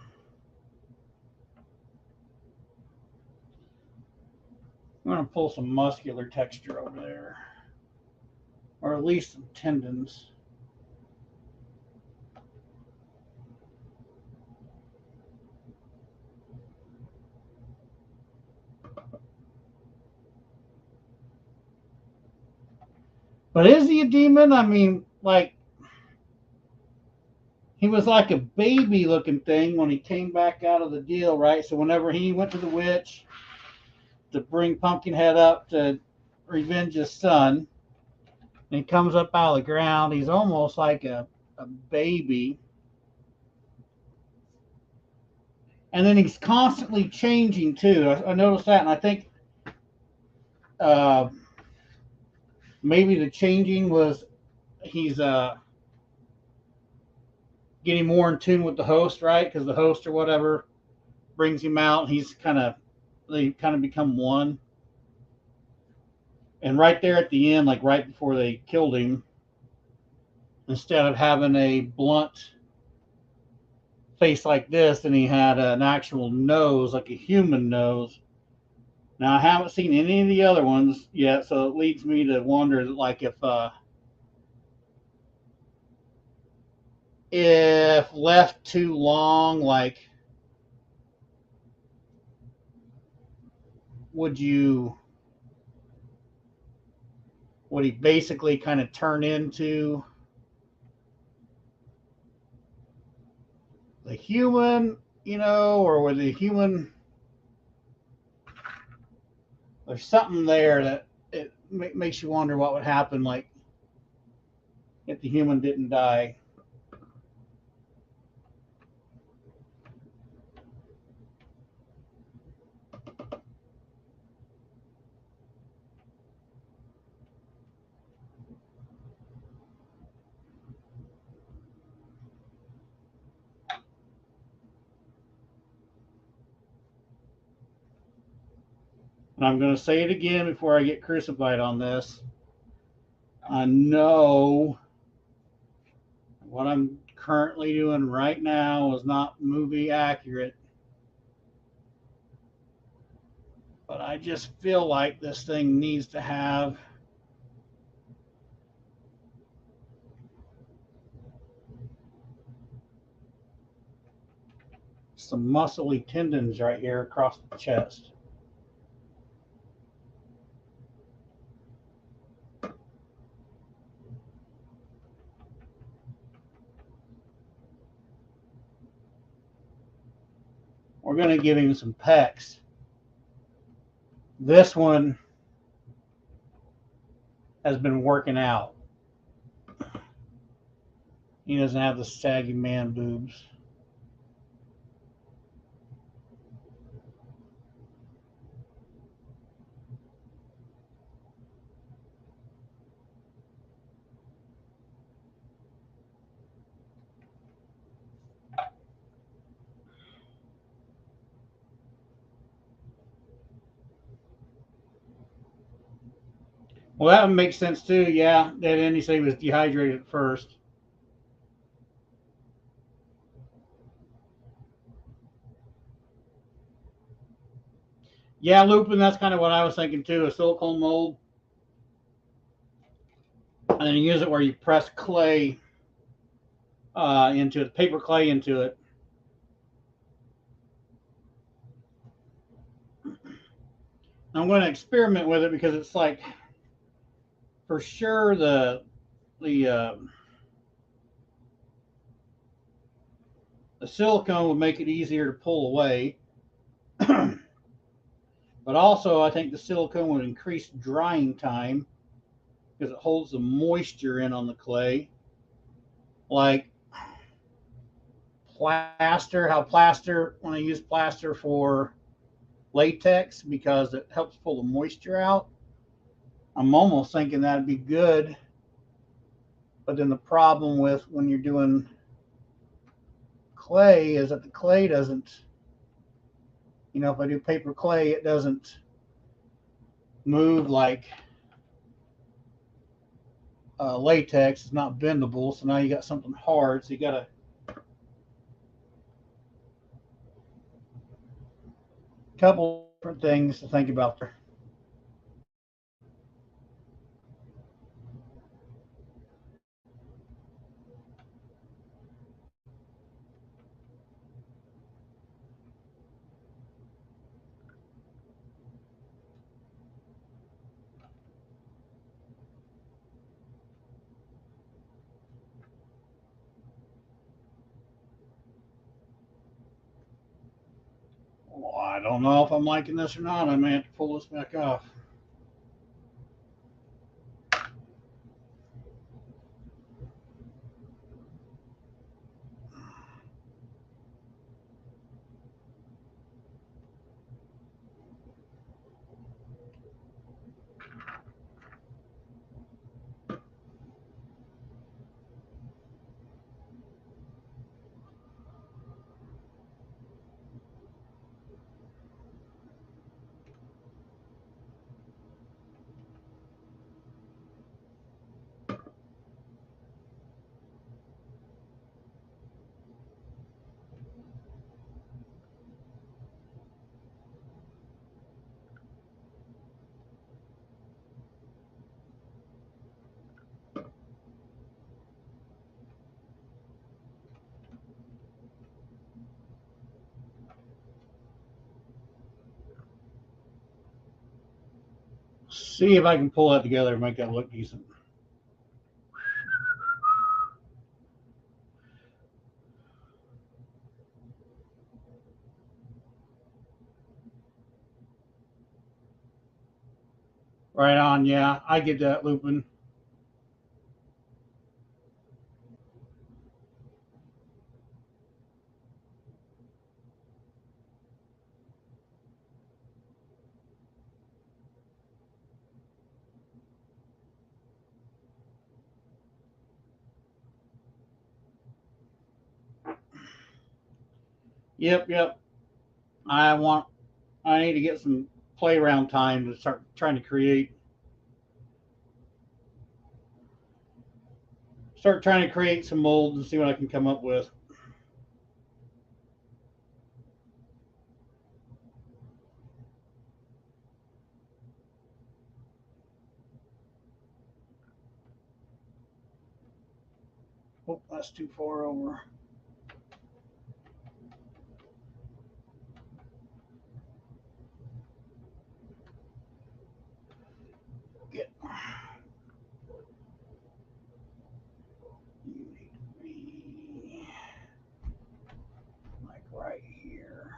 We're going to pull some muscular texture over there, or at least some tendons. But is he a demon? I mean, like, he was like a baby looking thing when he came back out of the deal, right? So whenever he went to the witch to bring Pumpkinhead up to revenge his son, and he comes up out of the ground, he's almost like a baby. And then he's constantly changing too. I noticed that, and I think uh, maybe the changing was he's getting more in tune with the host, right? Because the host or whatever brings him out. They kind of become one. And right there at the end, like right before they killed him, instead of having a blunt face like this, and he had an actual nose, like a human nose. Now I haven't seen any of the other ones yet, so it leads me to wonder, like if left too long, like would you would he basically kind of turn into the human, or would the human? There's something there that it makes you wonder what would happen, like if the human didn't die. And I'm going to say it again before I get crucified on this. I know what I'm currently doing right now is not movie accurate, but I just feel like this thing needs to have some muscly tendons right here across the chest. We're going to give him some pecs. This one has been working out. He doesn't have the saggy man boobs. Well, that would make sense too. Yeah, that Andy said he was dehydrated at first. Yeah, lupin. That's kind of what I was thinking too. A silicone mold, and then you use it where you press clay into it, paper clay into it. I'm going to experiment with it because it's like, for sure, the the silicone would make it easier to pull away. But also, I think the silicone would increase drying time because it holds the moisture in on the clay. Like plaster, how plaster, when I use plaster for latex because it helps pull the moisture out, I'm almost thinking that'd be good. But then the problem with when you're doing clay is that the clay doesn't, if I do paper clay, it doesn't move like latex. It's not bendable, so now you got something hard. So you got to Couple different things to think about there. Well, I don't know if I'm liking this or not. I may have to pull this back off. See if I can pull that together and make that look decent. Right on, yeah. I get that looping. Yep. I want I need to get some play around time to start trying to create some molds and see what I can come up with. Oh, that's too far over. Get you need to be like right here.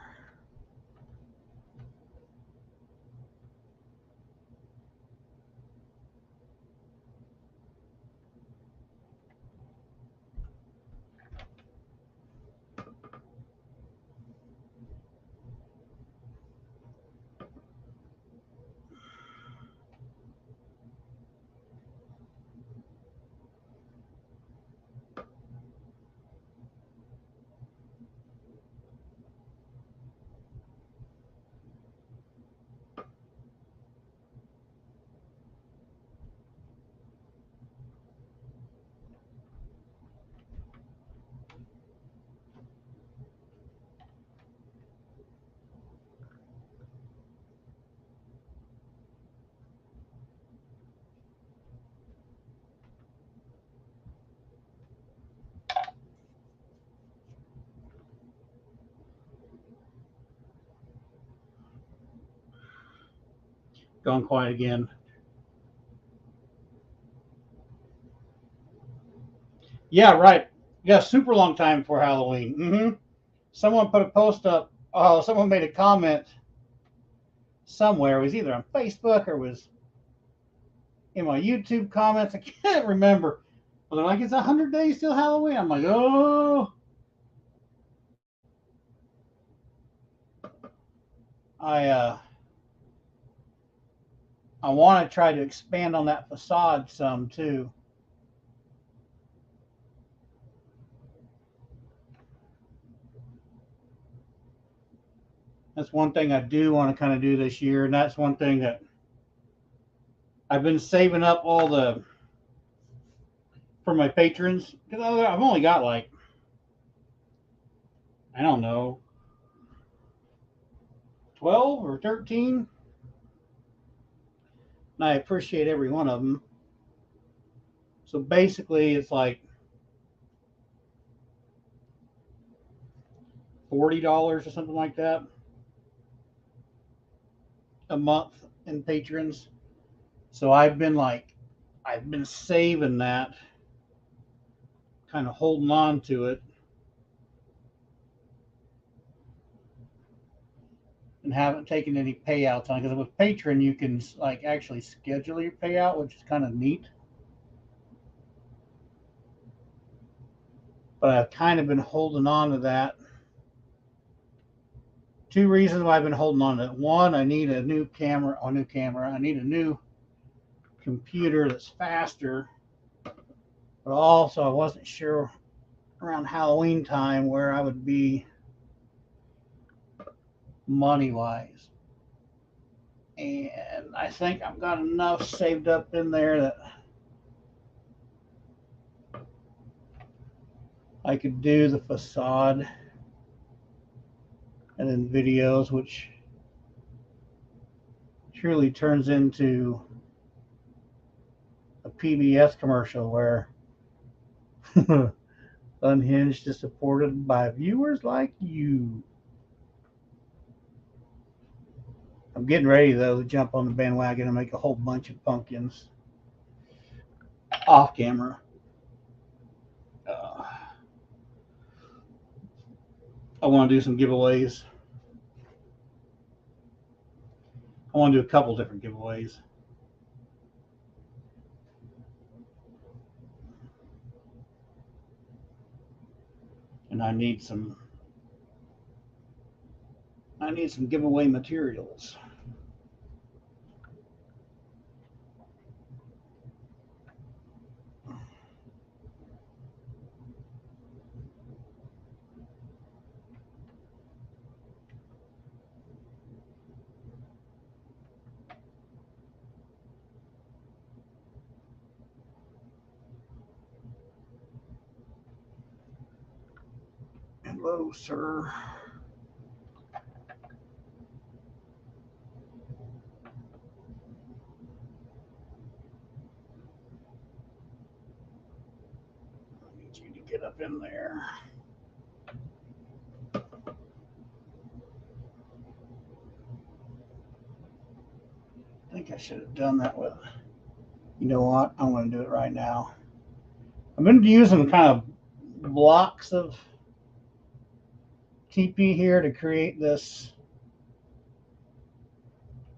Gone quiet again. Yeah, right. Yeah, super long time before Halloween. Someone put a post up. Oh, someone made a comment somewhere. It was either on Facebook or was in my YouTube comments. I can't remember. But they're like, it's 100 days till Halloween. I'm like, oh. I uh, I want to try to expand on that facade some too. That's one thing I do want to kind of do this year, and that's one thing that I've been saving up all the for my patrons because I've only got like I don't know 12 or 13. And I appreciate every one of them. So basically, it's like $40 or something like that a month in patrons. So I've been saving that, kind of holding on to it, and haven't taken any payouts on it, because with Patreon you can like actually schedule your payout, which is kind of neat. But I've kind of been holding on to that. Two reasons why I've been holding on to it. One, I need a new camera. I need a new computer that's faster. But also, I wasn't sure around Halloween time where I would be money-wise. And I think I've got enough saved up in there that I could do the facade and then videos, which truly turns into a PBS commercial where Unhinged is supported by viewers like you. I'm getting ready, though, to jump on the bandwagon and make a whole bunch of pumpkins off camera. I want to do some giveaways. I want to do a couple different giveaways. And I need some giveaway materials. Hello, sir. I need you to get up in there. I think I should have done that with. You know what? I'm going to do it right now. I've been using kind of blocks of TP here to create this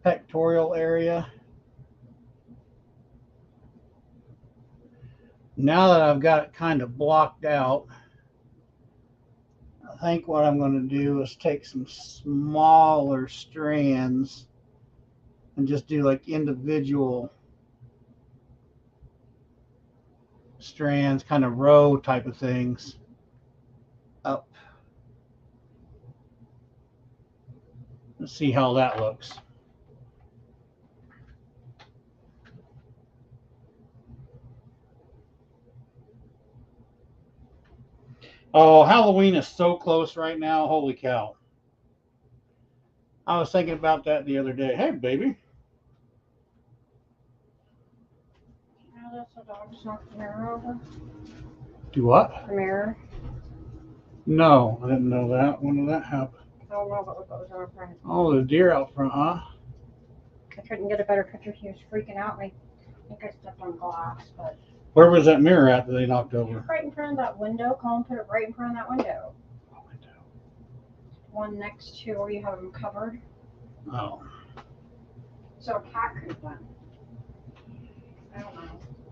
pectoral area. Now that I've got it kind of blocked out, I think what I'm going to do is take some smaller strands and just do like individual strands, kind of row type of things up. Let's see how that looks. Oh, Halloween is so close right now. Holy cow. I was thinking about that the other day. Hey, baby. The dog knocked the mirror over. Do what? The mirror. No, I didn't know that. When did that happen? I don't know, but look what was on front. Oh, the deer out front, huh? I couldn't get a better picture. He was freaking out. I think I stepped on glass, but. Where was that mirror at that they knocked over? Right in front of that window. Colin put it right in front of that window. One next to where you have them covered. Oh. So a cat could have done. I don't know.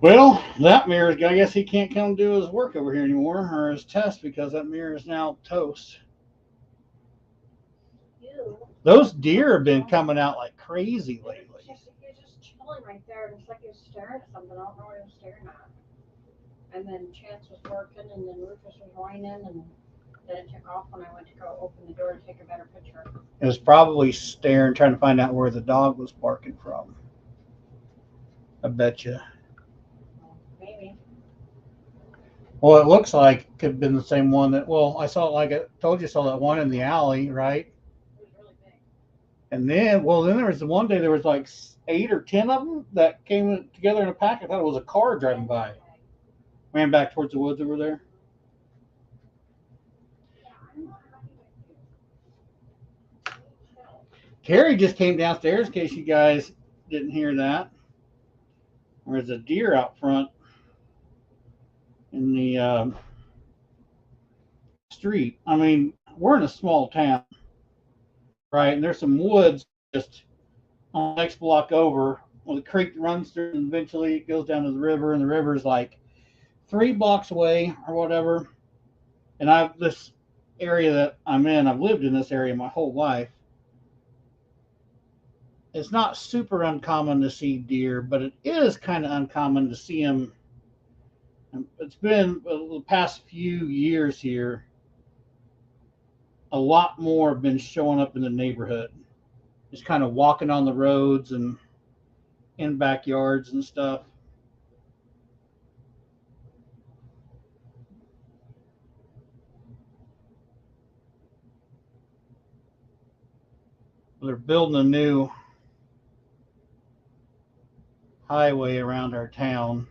Well, that mirror, I guess he can't come do his work over here anymore, or his test, because that mirror is now toast. Ew. Those deer have been coming out like crazy lately. He was just chilling right there, and it's like he was staring at something. I don't know what he was staring at. And then Chance was working, and then Rufus was whining, and then it took off when I went to go open the door to take a better picture. It was probably staring, trying to find out where the dog was barking from. I bet you. Maybe. Well, it looks like it could have been the same one that, well, I saw, like I told you, saw that one in the alley, right? It was really big. And then, well, then there was the one day there was like 8 or 10 of them that came together in a pack. I thought it was a car driving by. Ran back towards the woods over there. Carrie just came downstairs in case you guys didn't hear that. There's a deer out front in the street. I mean, we're in a small town, right? And there's some woods just on the next block over. Well, the creek runs through, and eventually it goes down to the river, and the river is like 3 blocks away or whatever. And I've this area that I'm in, I've lived in this area my whole life. It's not super uncommon to see deer, but it is kind of uncommon to see them. It's been the past few years here, a lot more have been showing up in the neighborhood, just kind of walking on the roads and in backyards and stuff. They're building a new highway around our town.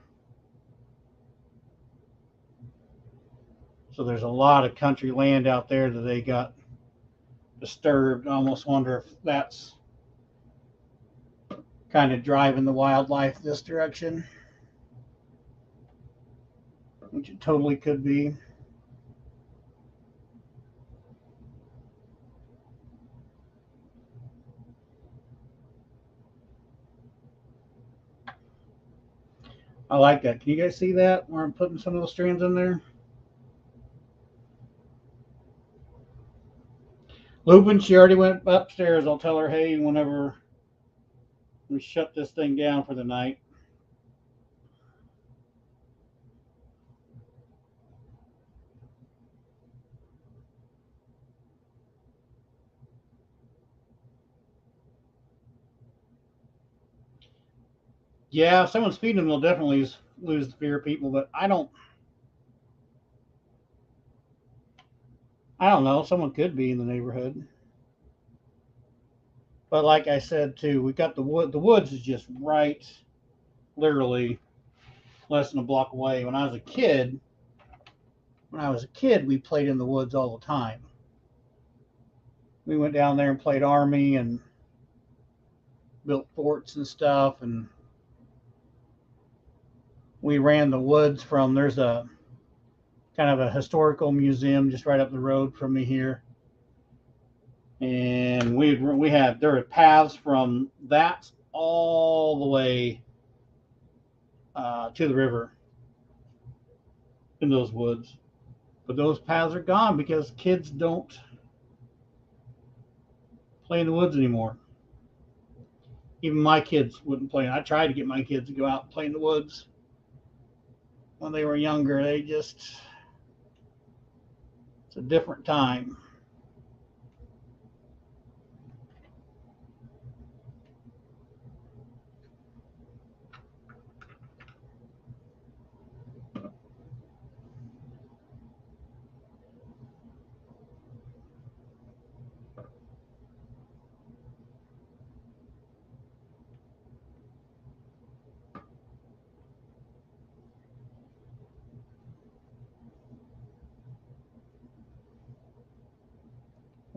So there's a lot of country land out there that they got disturbed. I almost wonder if that's kind of driving the wildlife this direction, which it totally could be. I like that. Can you guys see that where I'm putting some of those strands in there? Lupin, she already went upstairs. I'll tell her, hey, whenever we shut this thing down for the night. Yeah, if someone's feeding them, they'll definitely lose the fear of people. But I don't know. Someone could be in the neighborhood. But like I said too, we got the wood. The woods is just right, literally less than a block away. When I was a kid, we played in the woods all the time. We went down there and played army and built forts and stuff, and we ran the woods from. There's a kind of a historical museum just right up the road from me here, and there were paths from that all the way to the river in those woods. But those paths are gone because kids don't play in the woods anymore. Even my kids wouldn't play. I tried to get my kids to go out and play in the woods when they were younger. It's a different time.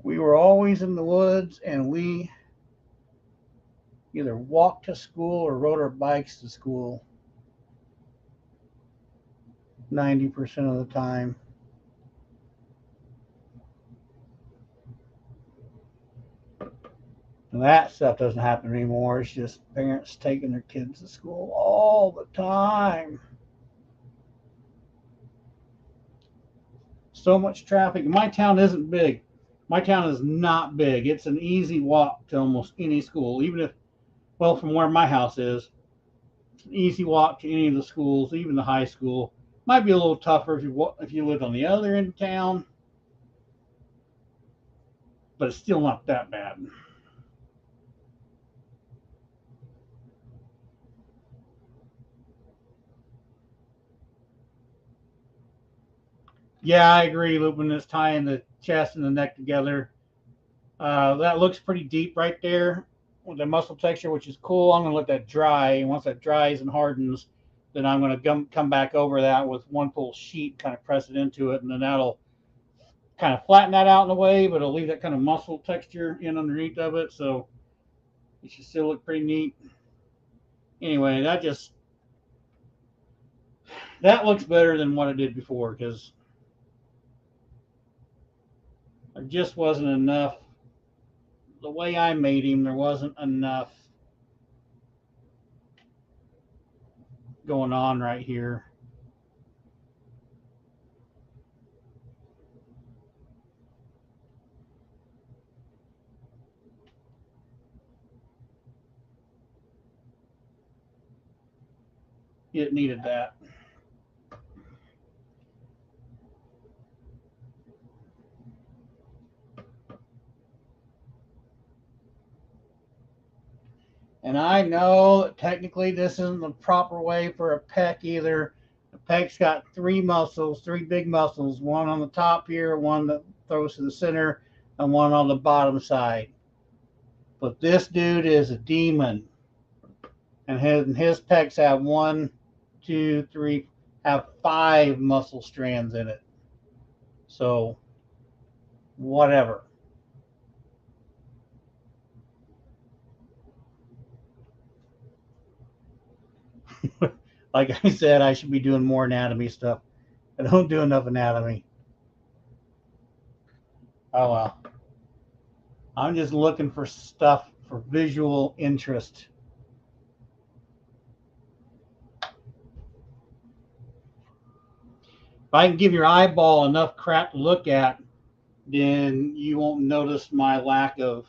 We were always in the woods, and we either walked to school or rode our bikes to school 90% of the time. And that stuff doesn't happen anymore. It's just parents taking their kids to school all the time. So much traffic. My town isn't big. My town is not big. It's an easy walk to almost any school, even if, well, from where my house is, it's an easy walk to any of the schools, even the high school. Might be a little tougher if you lived on the other end of town, but it's still not that bad. Yeah, I agree, Lupin. It's tying the chest and the neck together. That looks pretty deep right there with the muscle texture, which is cool. I'm going to let that dry. And once that dries and hardens, then I'm going to come back over that with one full sheet, kind of press it into it, and then that'll kind of flatten that out in a way, but it'll leave that kind of muscle texture in underneath of it. So it should still look pretty neat. Anyway, that looks better than what I did before because there just wasn't enough. The way I made him, there wasn't enough going on right here. It needed that. And I know that technically this isn't the proper way for a pec either. The pec's got three muscles, three big muscles, one on the top here, one that throws to the center, and one on the bottom side. But this dude is a demon. And his pecs have one, two, three, have five muscle strands in it. So, whatever. Like I said, I should be doing more anatomy stuff. I don't do enough anatomy. Oh well. I'm just looking for stuff for visual interest. If I can give your eyeball enough crap to look at, then you won't notice my lack of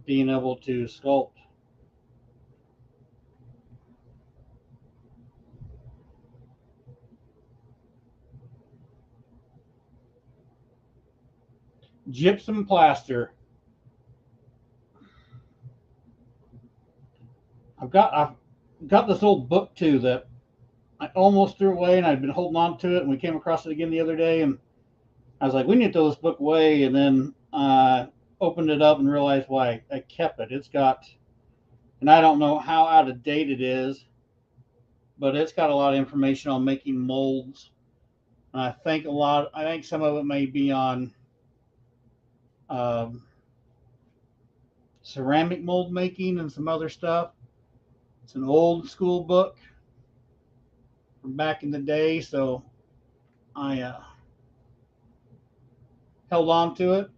being able to sculpt. Gypsum plaster. I've got this old book too that I almost threw away, and I'd been holding on to it, and we came across it again the other day, and I was like, we need to throw this book away, and then opened it up and realized why I kept it. It's got, and I don't know how out of date it is, but it's got a lot of information on making molds. And I think some of it may be on um, ceramic mold making and some other stuff. It's an old school book from back in the day, so I held on to it,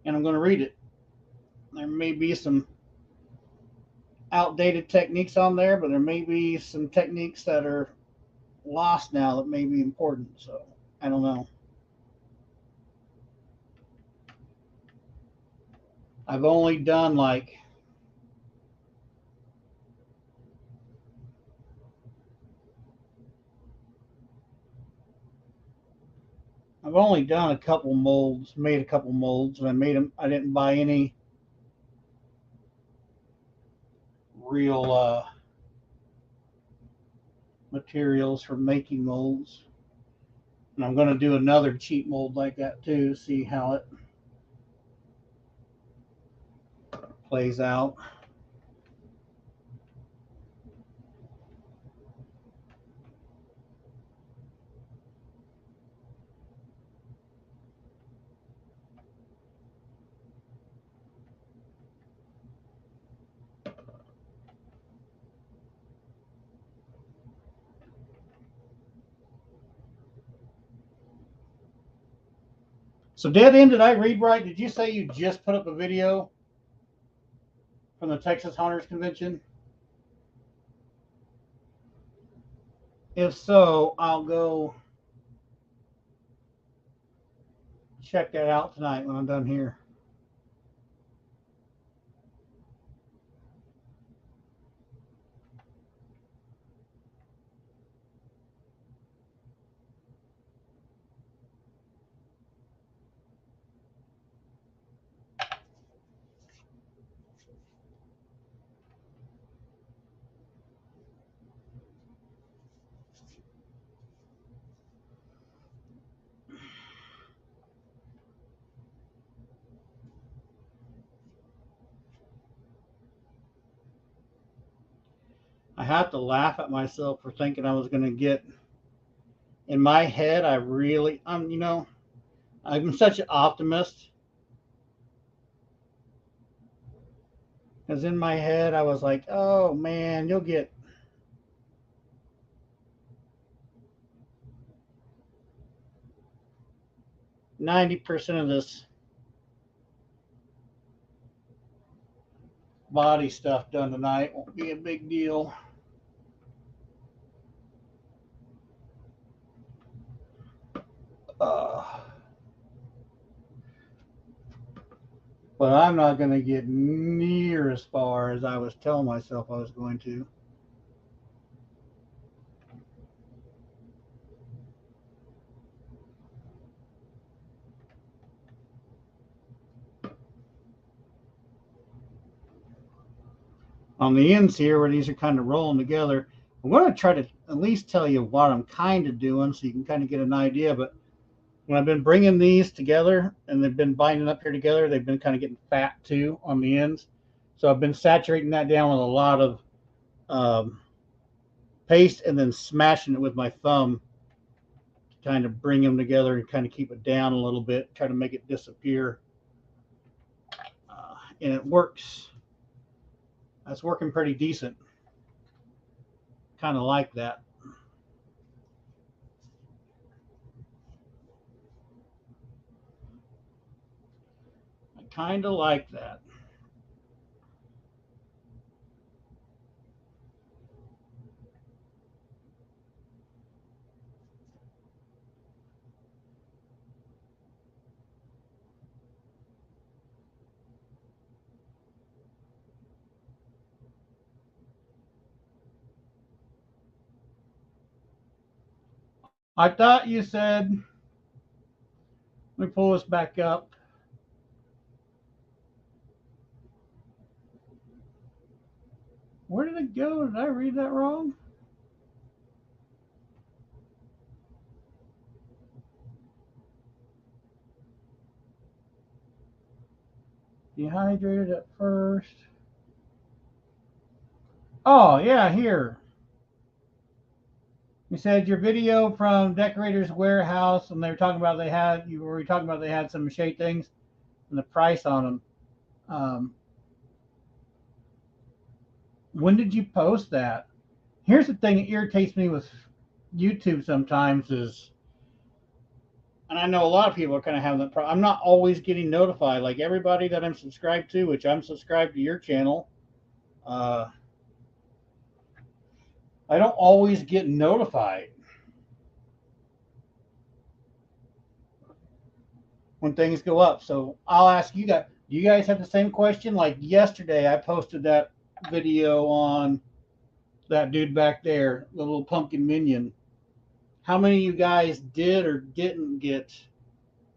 and I'm going to read it. There may be some outdated techniques on there, but there may be some techniques that are lost now that may be important. So I don't know. I've only done like I've only done a couple molds, made a couple molds, and I made them. I didn't buy any real materials for making molds. And I'm going to do another cheap mold like that too, see how it plays out. So Dead End, did I read right? Did you say you just put up a video from the Texas Hunters Convention? If so, I'll go check that out tonight when I'm done here. have to laugh at myself for thinking I was going to get. In my head, I'm such an optimist. Because in my head, I was like, oh man, you'll get 90% of this body stuff done tonight. Won't be a big deal. But I'm not going to get near as far as I was telling myself I was going to. On the ends here, where these are kind of rolling together, I'm going to try to at least tell you what I'm kind of doing so you can kind of get an idea. But when I've been bringing these together and they've been binding up here together, they've been kind of getting fat too on the ends. So I've been saturating that down with a lot of paste and then smashing it with my thumb to kind of bring them together and kind of keep it down a little bit, try to make it disappear. And it works. That's working pretty decent. Kind of like that. I kind of like that. I thought you said, let me pull this back up. Where did it go? Did I read that wrong? Dehydrated at first. Oh, yeah, here. You said your video from Decorator's Warehouse, and they were talking about you were talking about they had some shade things and the price on them. When did you post that? Here's the thing that irritates me with YouTube sometimes is, and I know a lot of people are kind of having that problem. I'm not always getting notified. Like everybody that I'm subscribed to, which I'm subscribed to your channel, I don't always get notified when things go up. So I'll ask you guys, do you guys have the same question? Like yesterday, I posted that video on that dude back there, the little pumpkin minion. How many of you guys did or didn't get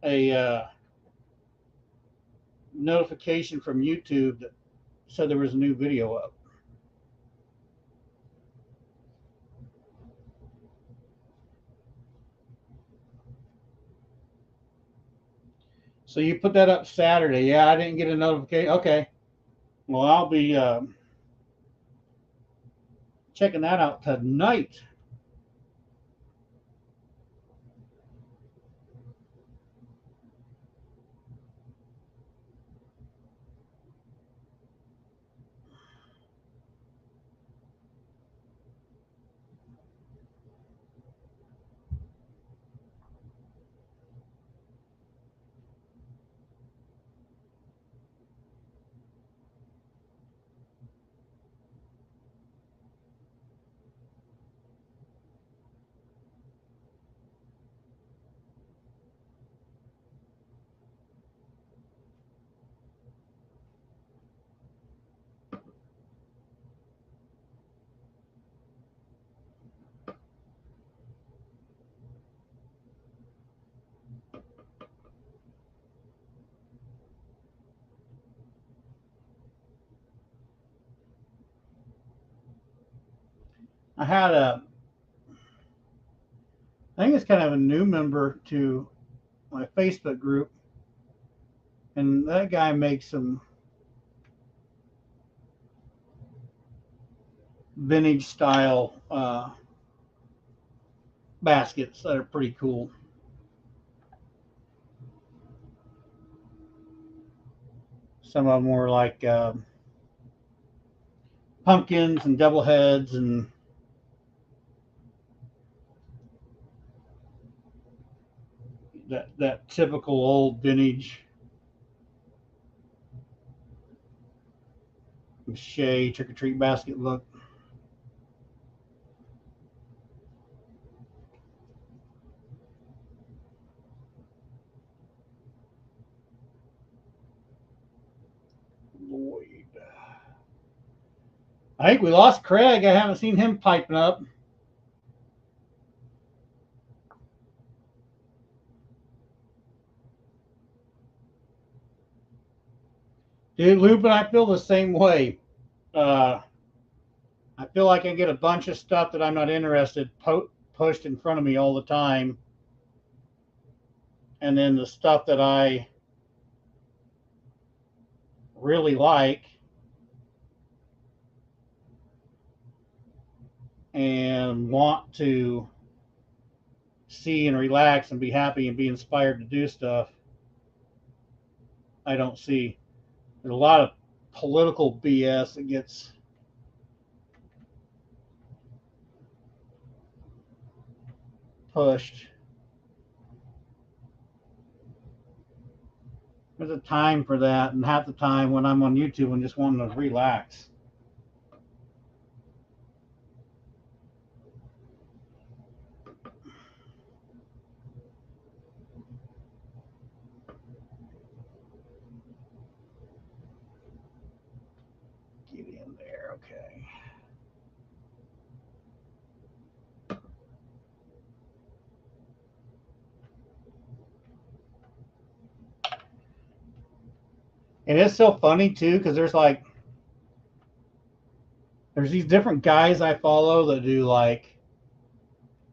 a notification from YouTube that said there was a new video up? So you put that up Saturday. Yeah, I didn't get a notification. Okay. Well, I'll be checking that out tonight. I think it's kind of a new member to my Facebook group, and that guy makes some vintage style baskets that are pretty cool. Some of them were like pumpkins and double heads and that typical old vintage Shea trick or treat basket look. Lloyd. I think we lost Craig. I haven't seen him piping up. Dude, Lupin, I feel the same way. Uh, I feel like I get a bunch of stuff that I'm not interested pushed in front of me all the time, and then the stuff that I really like and want to see and relax and be happy and be inspired to do stuff, I don't see. There's a lot of political BS that gets pushed. There's a time for that, and half the time when I'm on YouTube, I'm just wanting to relax. Get in there, okay. And it's so funny too, because there's these different guys I follow that do like,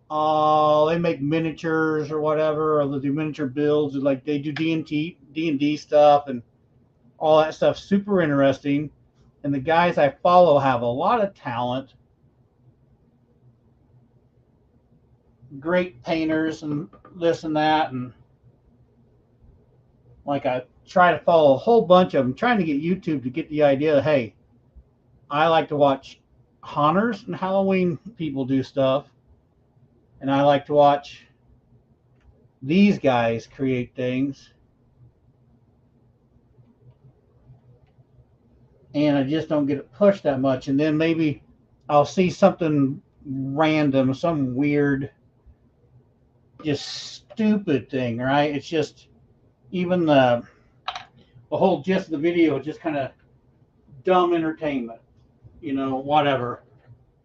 oh, they make miniatures or whatever, or they do miniature builds, or like they do D&D stuff and all that stuff. Super interesting. And the guys I follow have a lot of talent, great painters and this and that, and like I try to follow a whole bunch of them, trying to get YouTube to get the idea that, hey, I like to watch haunters and Halloween people do stuff, and I like to watch these guys create things, and I just don't get it pushed that much. And then maybe I'll see something random, some weird, just stupid thing, right? It's just even the whole gist of the video is just kind of dumb entertainment, whatever,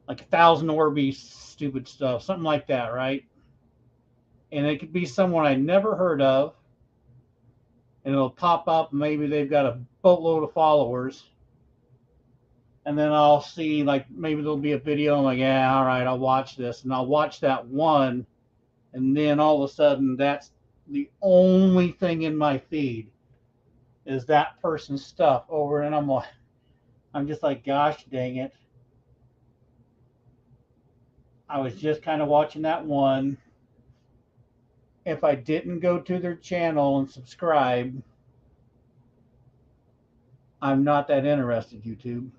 like 1,000 Orbeez stupid stuff, something like that, right? And it could be someone I never heard of, and it'll pop up. Maybe they've got a boatload of followers, and then I'll see like maybe there'll be a video. I'm like, yeah, all right, I'll watch this, and I'll watch that one, and then all of a sudden that's the only thing in my feed is that person's stuff over, and I'm just like, gosh dang it. I was just kind of watching that one. If I didn't go to their channel and subscribe, I'm not that interested, YouTube.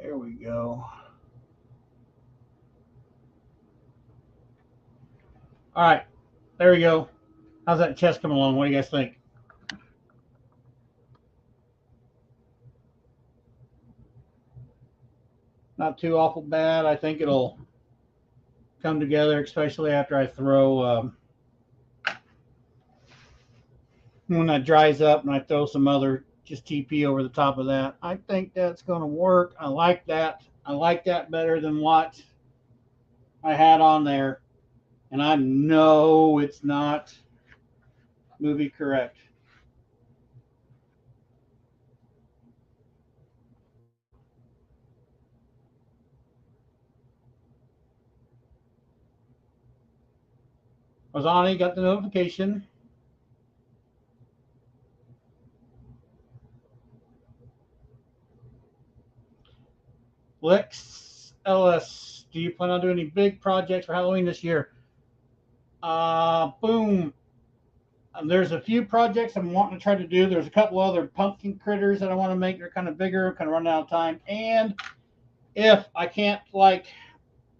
There we go. All right, there we go. How's that chest coming along? What do you guys think? Not too awful bad. I think it'll come together, especially after I throw when that dries up and I throw some other just TP over the top of that. I think that's going to work. I like that. I like that better than what I had on there. And I know it's not Movie correct. Ozani got the notification. Lex LS, do you plan on doing any big projects for Halloween this year? Boom. There's a few projects I'm wanting to try to do. There's a couple other pumpkin critters that I want to make. They're kind of bigger, kind of running out of time. And if I can't like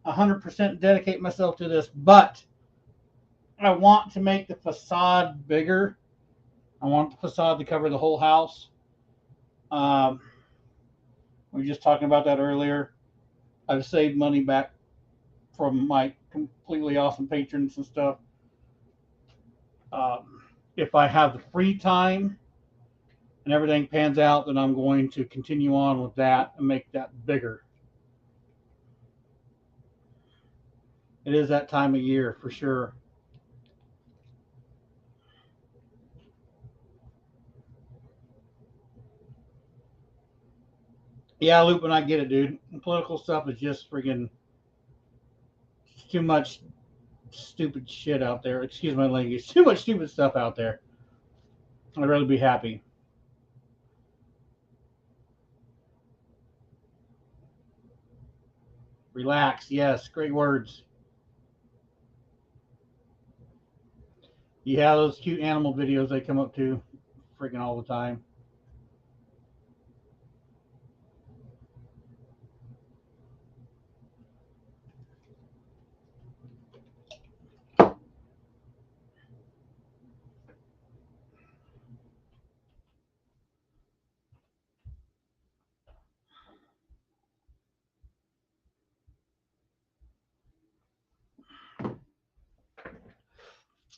100% dedicate myself to this, but I want to make the facade bigger. I want the facade to cover the whole house. Um, we were just talking about that earlier. I've saved money back from my completely awesome patrons and stuff. If I have the free time and everything pans out, then I'm going to continue on with that and make that bigger. It is that time of year for sure. Yeah, Lupin, I get it, dude. Political stuff is just freaking too much stupid shit out there. Excuse my language. Too much stupid stuff out there. I'd rather be happy. Relax. Yes, great words. Yeah, those cute animal videos they come up to freaking all the time.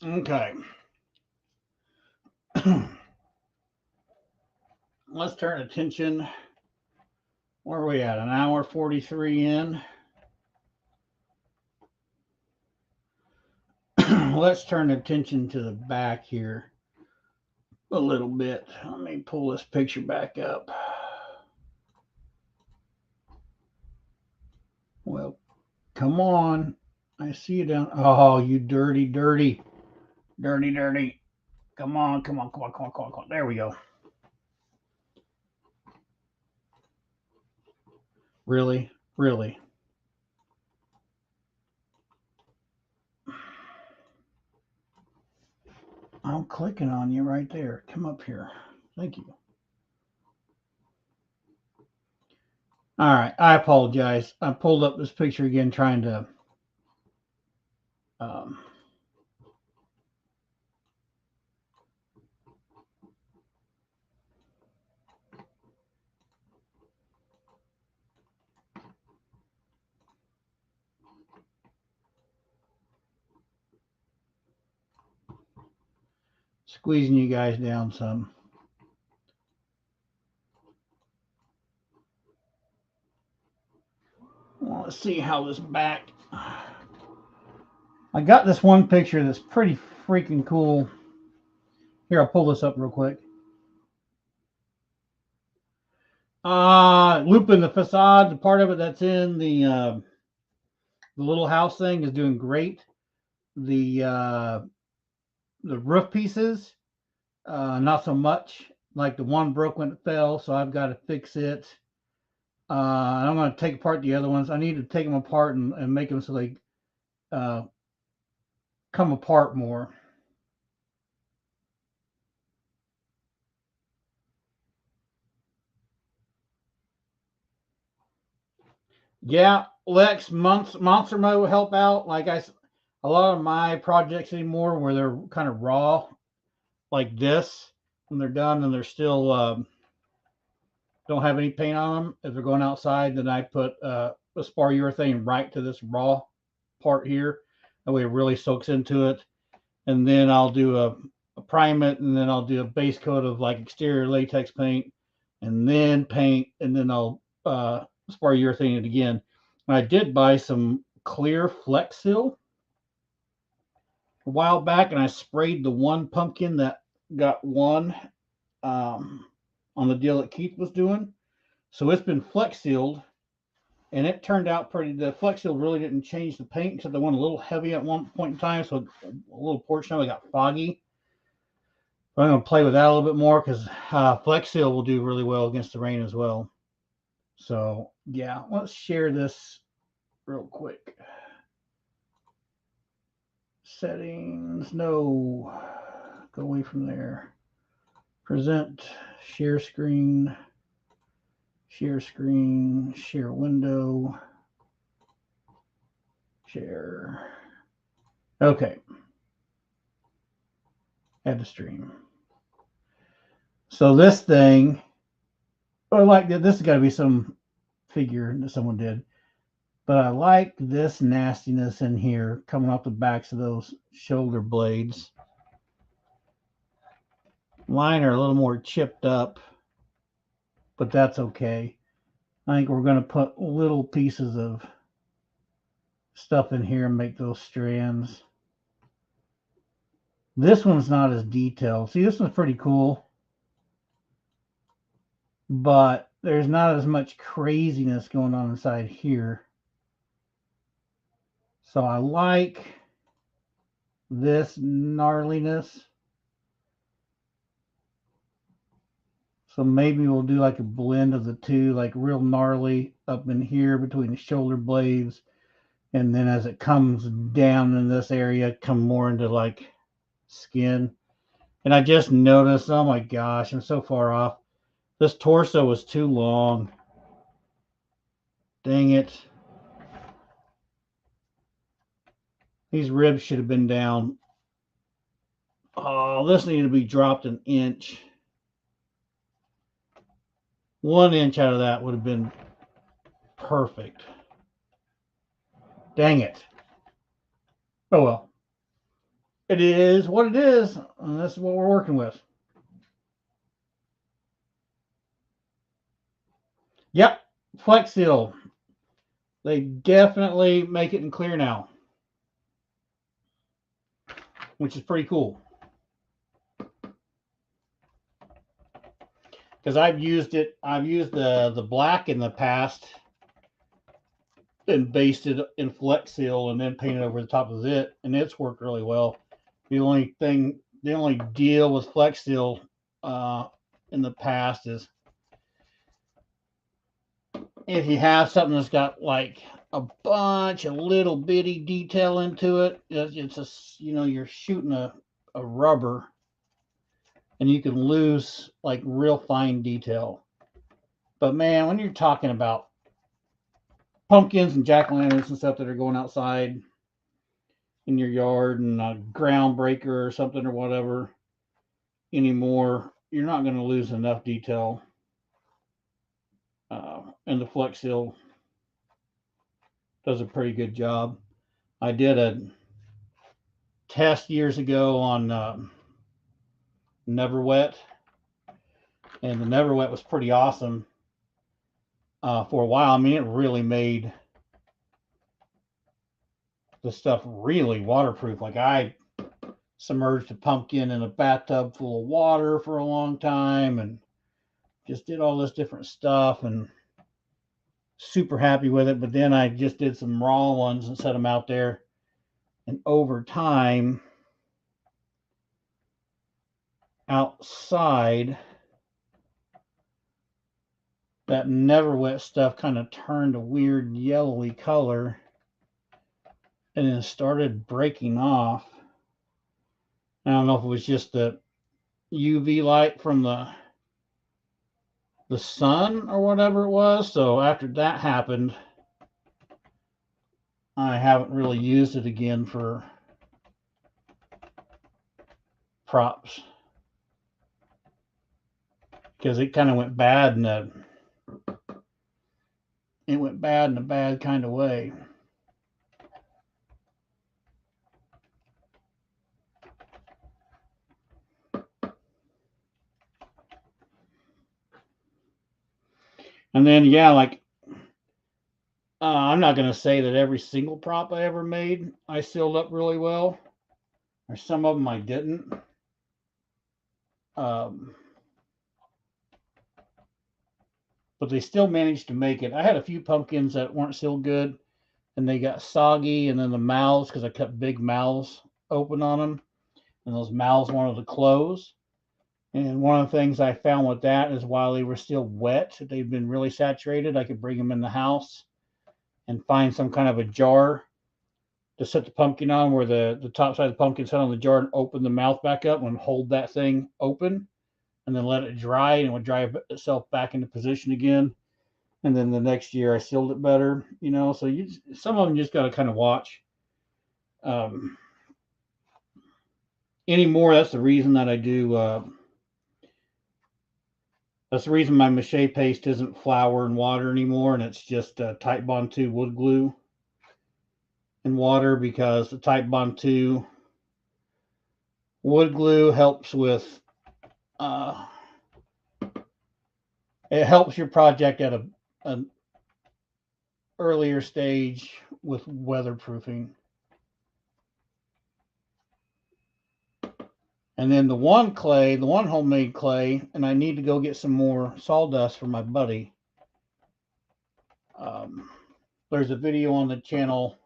Okay. Let's turn attention. Where are we at? An hour 43 in. Let's turn attention to the back here a little bit. Let me pull this picture back up. Well, come on. I see you down. Oh, you dirty, dirty, dirty, dirty. Come on, come on, come on, come on, come on, come on. There we go. Really, really. I'm clicking on you right there. Come up here. Thank you. All right. I apologize. I pulled up this picture again trying to um, squeezing you guys down some. Well, let's see how this back. I got this one picture that's pretty freaking cool. Here, I'll pull this up real quick. Looping the facade, the part of it that's in the little house thing is doing great. The roof pieces, not so much. Like the one broke when it fell, so I've got to fix it. I'm going to take apart the other ones. I need to take them apart and make them so they come apart more. Yeah, Lex, Monster Mode will help out. Like a lot of my projects anymore where they're kind of raw, like this, when they're done and they're still don't have any paint on them. If they're going outside, then I put a spar urethane right to this raw part here. That way it really soaks into it. And then I'll do a prime it, and then I'll do a base coat of like exterior latex paint, and then paint, and then I'll spar urethane it again. And I did buy some clear Flex Seal. a while back, and I sprayed the one pumpkin that got one on the deal that Keith was doing. So it's been Flex Sealed, and it turned out pretty. The Flex Seal really didn't change the paint except they went a little heavy at one point in time, so a little portion of it got foggy. But I'm going to play with that a little bit more because Flex Seal will do really well against the rain as well. So yeah, let's share this real quick. Settings, no, go away from there. Present, share screen, share window, share. Okay. Add to stream. So this thing, I like that. This has got to be some figure that someone did. But I like this nastiness in here coming off the backs of those shoulder blades. Mine are a little more chipped up, but that's okay. I think we're going to put little pieces of stuff in here and make those strands. This one's not as detailed. See, this one's pretty cool, but there's not as much craziness going on inside here. So I like this gnarliness. So maybe we'll do like a blend of the two, like real gnarly up in here between the shoulder blades. And then as it comes down in this area, come more into like skin. And I just noticed, oh my gosh, I'm so far off. This torso was too long. Dang it. These ribs should have been down. Oh, this needed to be dropped an inch. 1 inch out of that would have been perfect. Dang it. Oh well. It is what it is, and this is what we're working with. Yep, Flex Seal. They definitely make it in clear now, which is pretty cool. Because I've used it. I've used the black in the past and basted in Flex Seal and then painted over the top of it, and it's worked really well. The only deal with Flex Seal in the past is if you have something that's got like a bunch of little bitty detail into it, it's a, you're shooting a rubber, and you can lose like real fine detail. But man, when you're talking about pumpkins and jack-o'-lanterns and stuff that are going outside in your yard and a ground breaker or something or whatever anymore, you're not going to lose enough detail. And the Flex Seal does a pretty good job. I did a test years ago on Never Wet, and the Never Wet was pretty awesome for a while. I mean, it really made the stuff really waterproof. Like I submerged a pumpkin in a bathtub full of water for a long time and just did all this different stuff and super happy with it. But then I just did some raw ones and set them out there. And over time, outside, that Never Wet stuff kind of turned a weird yellowy color and then started breaking off. I don't know if it was just the UV light from the sun or whatever it was. So after that happened, I haven't really used it again for props because it kind of went bad in a bad kind of way. And then, yeah, like, I'm not going to say that every single prop I ever made, I sealed up really well. There's some of them I didn't. But they still managed to make it. I had a few pumpkins that weren't sealed good, and they got soggy, and then the mouths, because I cut big mouths open on them, and those mouths wanted to close. And one of the things I found with that is while they were still wet, they've been really saturated, I could bring them in the house and find some kind of a jar to set the pumpkin on where the top side of the pumpkin set on the jar and open the mouth back up and hold that thing open and then let it dry, and it would dry itself back into position again. And then the next year I sealed it better, you know. So some of them just got to kind of watch. Anymore, that's the reason that I do. That's the reason my mache paste isn't flour and water anymore, and it's just Titebond 2 wood glue and water, because the Titebond 2 wood glue helps with it helps your project at an earlier stage with weatherproofing. And then the one homemade clay, and I need to go get some more sawdust for my buddy. There's a video on the channel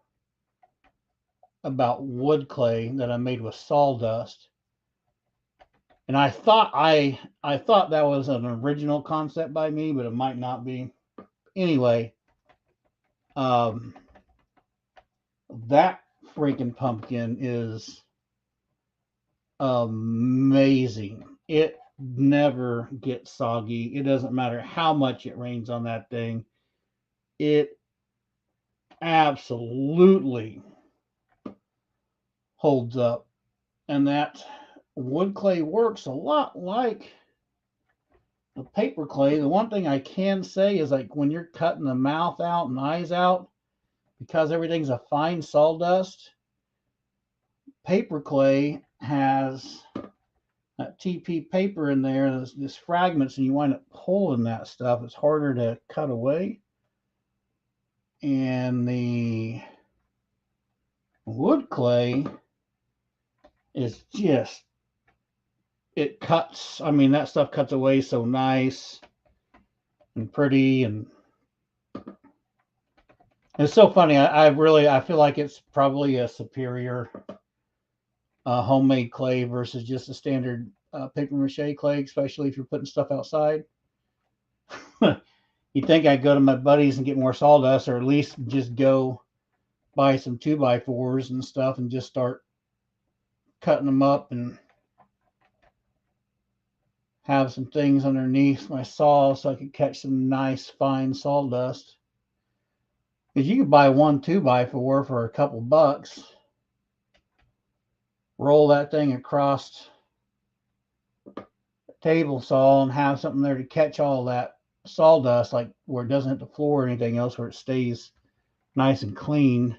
about wood clay that I made with sawdust. And I thought that was an original concept by me, but it might not be. Anyway, that freaking pumpkin is amazing. It never gets soggy. It doesn't matter how much it rains on that thing. It absolutely holds up. And that wood clay works a lot like the paper clay. The one thing I can say is, like, when you're cutting the mouth out and eyes out, because everything's a fine sawdust, paper clay has that TP paper in there, there's fragments, and you wind up pulling that stuff. It's harder to cut away. And the wood clay is just, it cuts. I mean, that stuff cuts away so nice and pretty, and it's so funny. I feel like it's probably a superior homemade clay versus just a standard paper mache clay, especially if you're putting stuff outside. You'd think I'd go to my buddies and get more sawdust, or at least just go buy some 2x4s and stuff and just start cutting them up and have some things underneath my saw so I could catch some nice fine sawdust. Because you could buy one 2x4 for a couple bucks, roll that thing across the table saw, and have something there to catch all that sawdust, like where it doesn't hit the floor or anything else, where it stays nice and clean.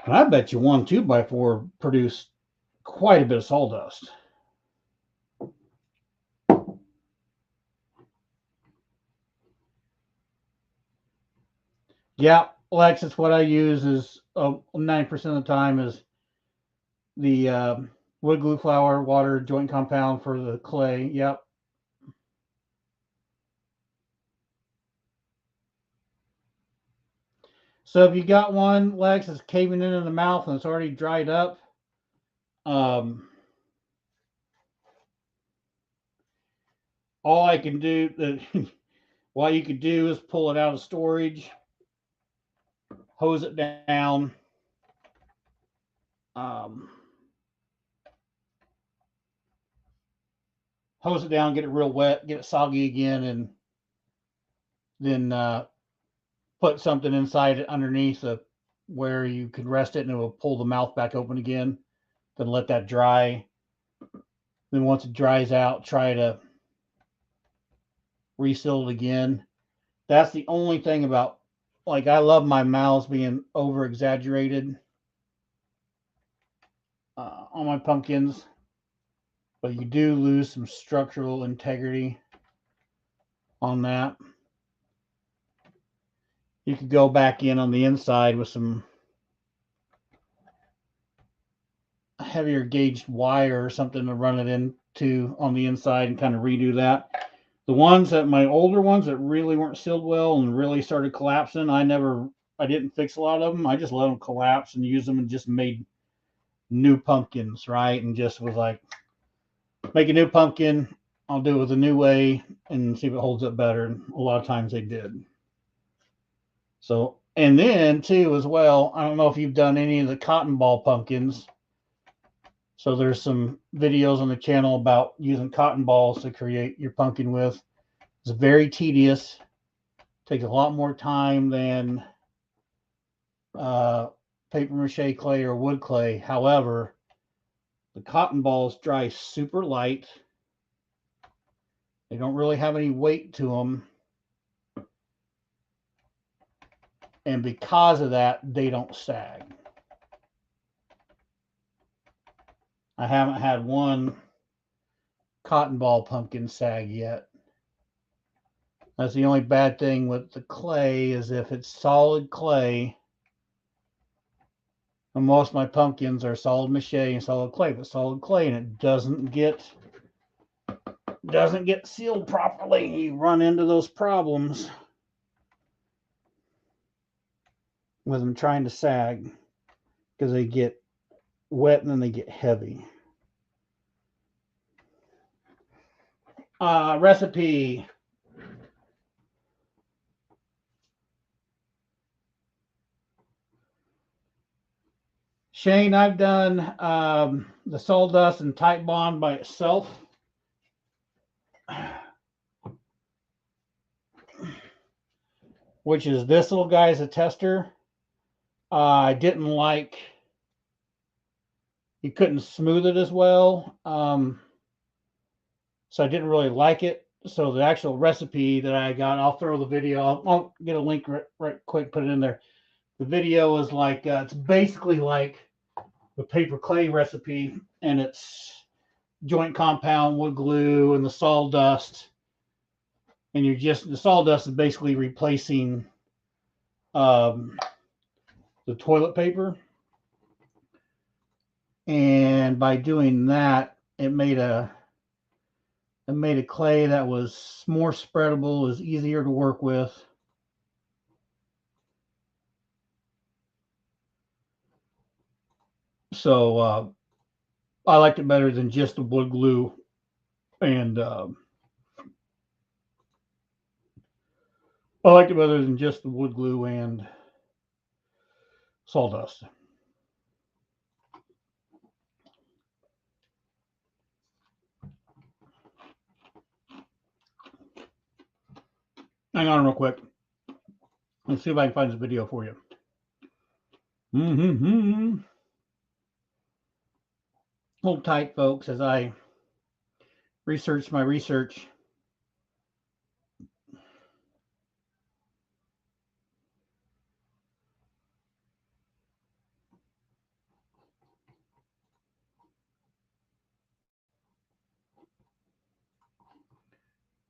And I bet you one 2x4 produced quite a bit of sawdust. Yeah, Alexis, what I use is 90% of the time is the wood glue, flour, water, joint compound for the clay. Yep. So if you got one, Lex, that's caving in the mouth and it's already dried up, all I can do, what you could do is pull it out of storage, hose it down, get it real wet, get it soggy again, and then put something inside it underneath where you could rest it, and it will pull the mouth back open again. Then let that dry. Then once it dries out, try to reseal it again. That's the only thing about, like, I love my mouths being over exaggerated on my pumpkins, but you do lose some structural integrity on that. You could go back in on the inside with some heavier gauged wire or something to run it into on the inside and kind of redo that. The ones that my older ones that really weren't sealed well and really started collapsing, I didn't fix a lot of them. I just let them collapse and use them and just made new pumpkins, right? And just was like, make a new pumpkin. I'll do it with a new way and see if it holds up better. And a lot of times they did. So, and then too, as well, I don't know if you've done any of the cotton ball pumpkins. So there's some videos on the channel about using cotton balls to create your pumpkin with. It's very tedious. Takes a lot more time than paper mache clay or wood clay. However, the cotton balls dry super light. They don't really have any weight to them. And because of that, they don't sag. I haven't had one cotton ball pumpkin sag yet. That's the only bad thing with the clay is if it's solid clay. And most of my pumpkins are solid mache and solid clay, but solid clay and it doesn't get sealed properly. You run into those problems with them trying to sag because they get wet and then they get heavy. Recipe. Shane, I've done the sawdust and Titebond by itself. Which is this little guy as a tester. I didn't like, you couldn't smooth it as well. So I didn't really like it. So the actual recipe that I got, I'll throw the video, I'll get a link right quick, put it in there. The video is like, it's basically like the paper clay recipe, and it's joint compound, wood glue, and the sawdust. And the sawdust is basically replacing the toilet paper. And by doing that, it made a clay that was more spreadable, was easier to work with. So I liked it better than just the wood glue and I liked it better than just the wood glue and sawdust. Hang on real quick. Let's see if I can find this video for you. Hold tight, folks, as I research my research.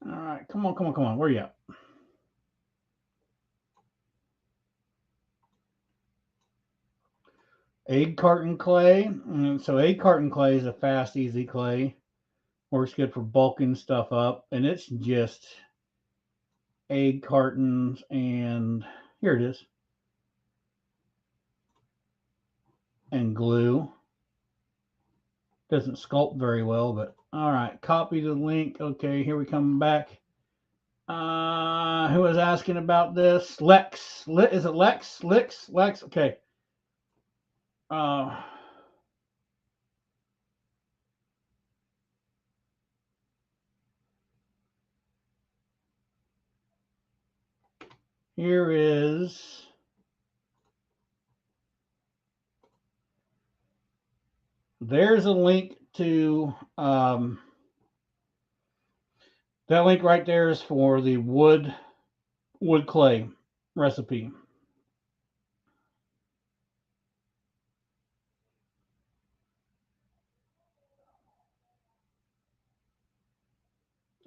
All right, come on. Where are you at? Egg carton clay. So egg carton clay is a fast, easy clay. Works good for bulking stuff up. And it's just egg cartons and here it is. And glue. Doesn't sculpt very well, but all right. Copy the link. Okay, here we come back. Who was asking about this? Lex. Is it Lex? Lex? Okay. Here is there's a link to that link right there is for the wood clay recipe.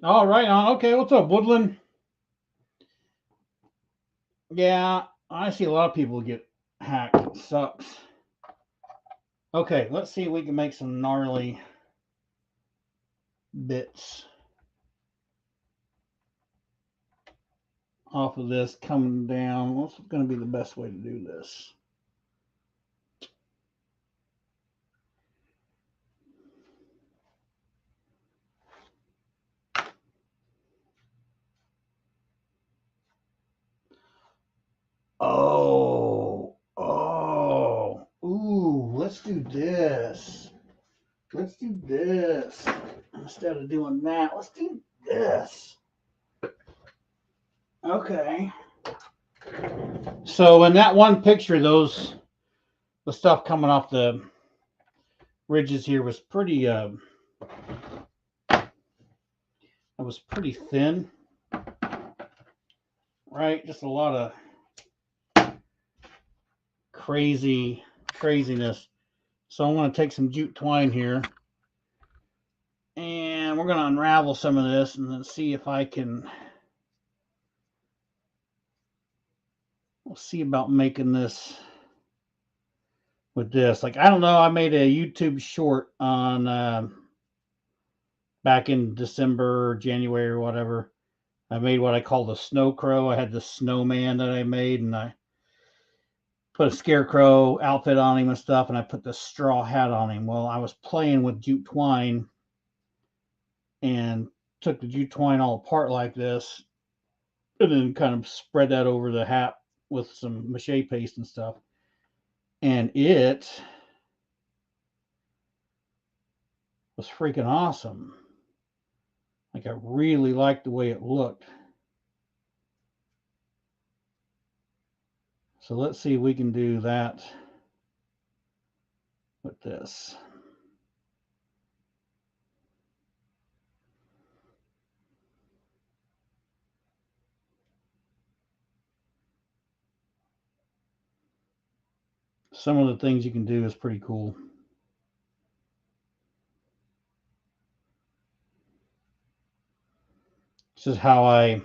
All right. Okay. What's up, Woodland? Yeah, I see a lot of people get hacked. It sucks. Okay, let's see if we can make some gnarly bits off of this coming down. What's going to be the best way to do this? Ooh, let's do this. Let's do this. Instead of doing that, let's do this. Okay. So in that one picture, the stuff coming off the ridges here was pretty, it was pretty thin, right? Just a lot of craziness. So I'm going to take some jute twine here, and we're going to unravel some of this and then see if I can. We'll see about making this with this. Like, I don't know, I made a YouTube short on back in December or January or whatever. I made what I call the snow crow. I had the snowman that I made, and I put a scarecrow outfit on him and stuff, and I put the straw hat on him. Well, I was playing with jute twine and took the jute twine all apart like this, and then kind of spread that over the hat with some mache paste and stuff. And it was freaking awesome. Like, I really liked the way it looked. So let's see if we can do that with this. Some of the things you can do is pretty cool. This is how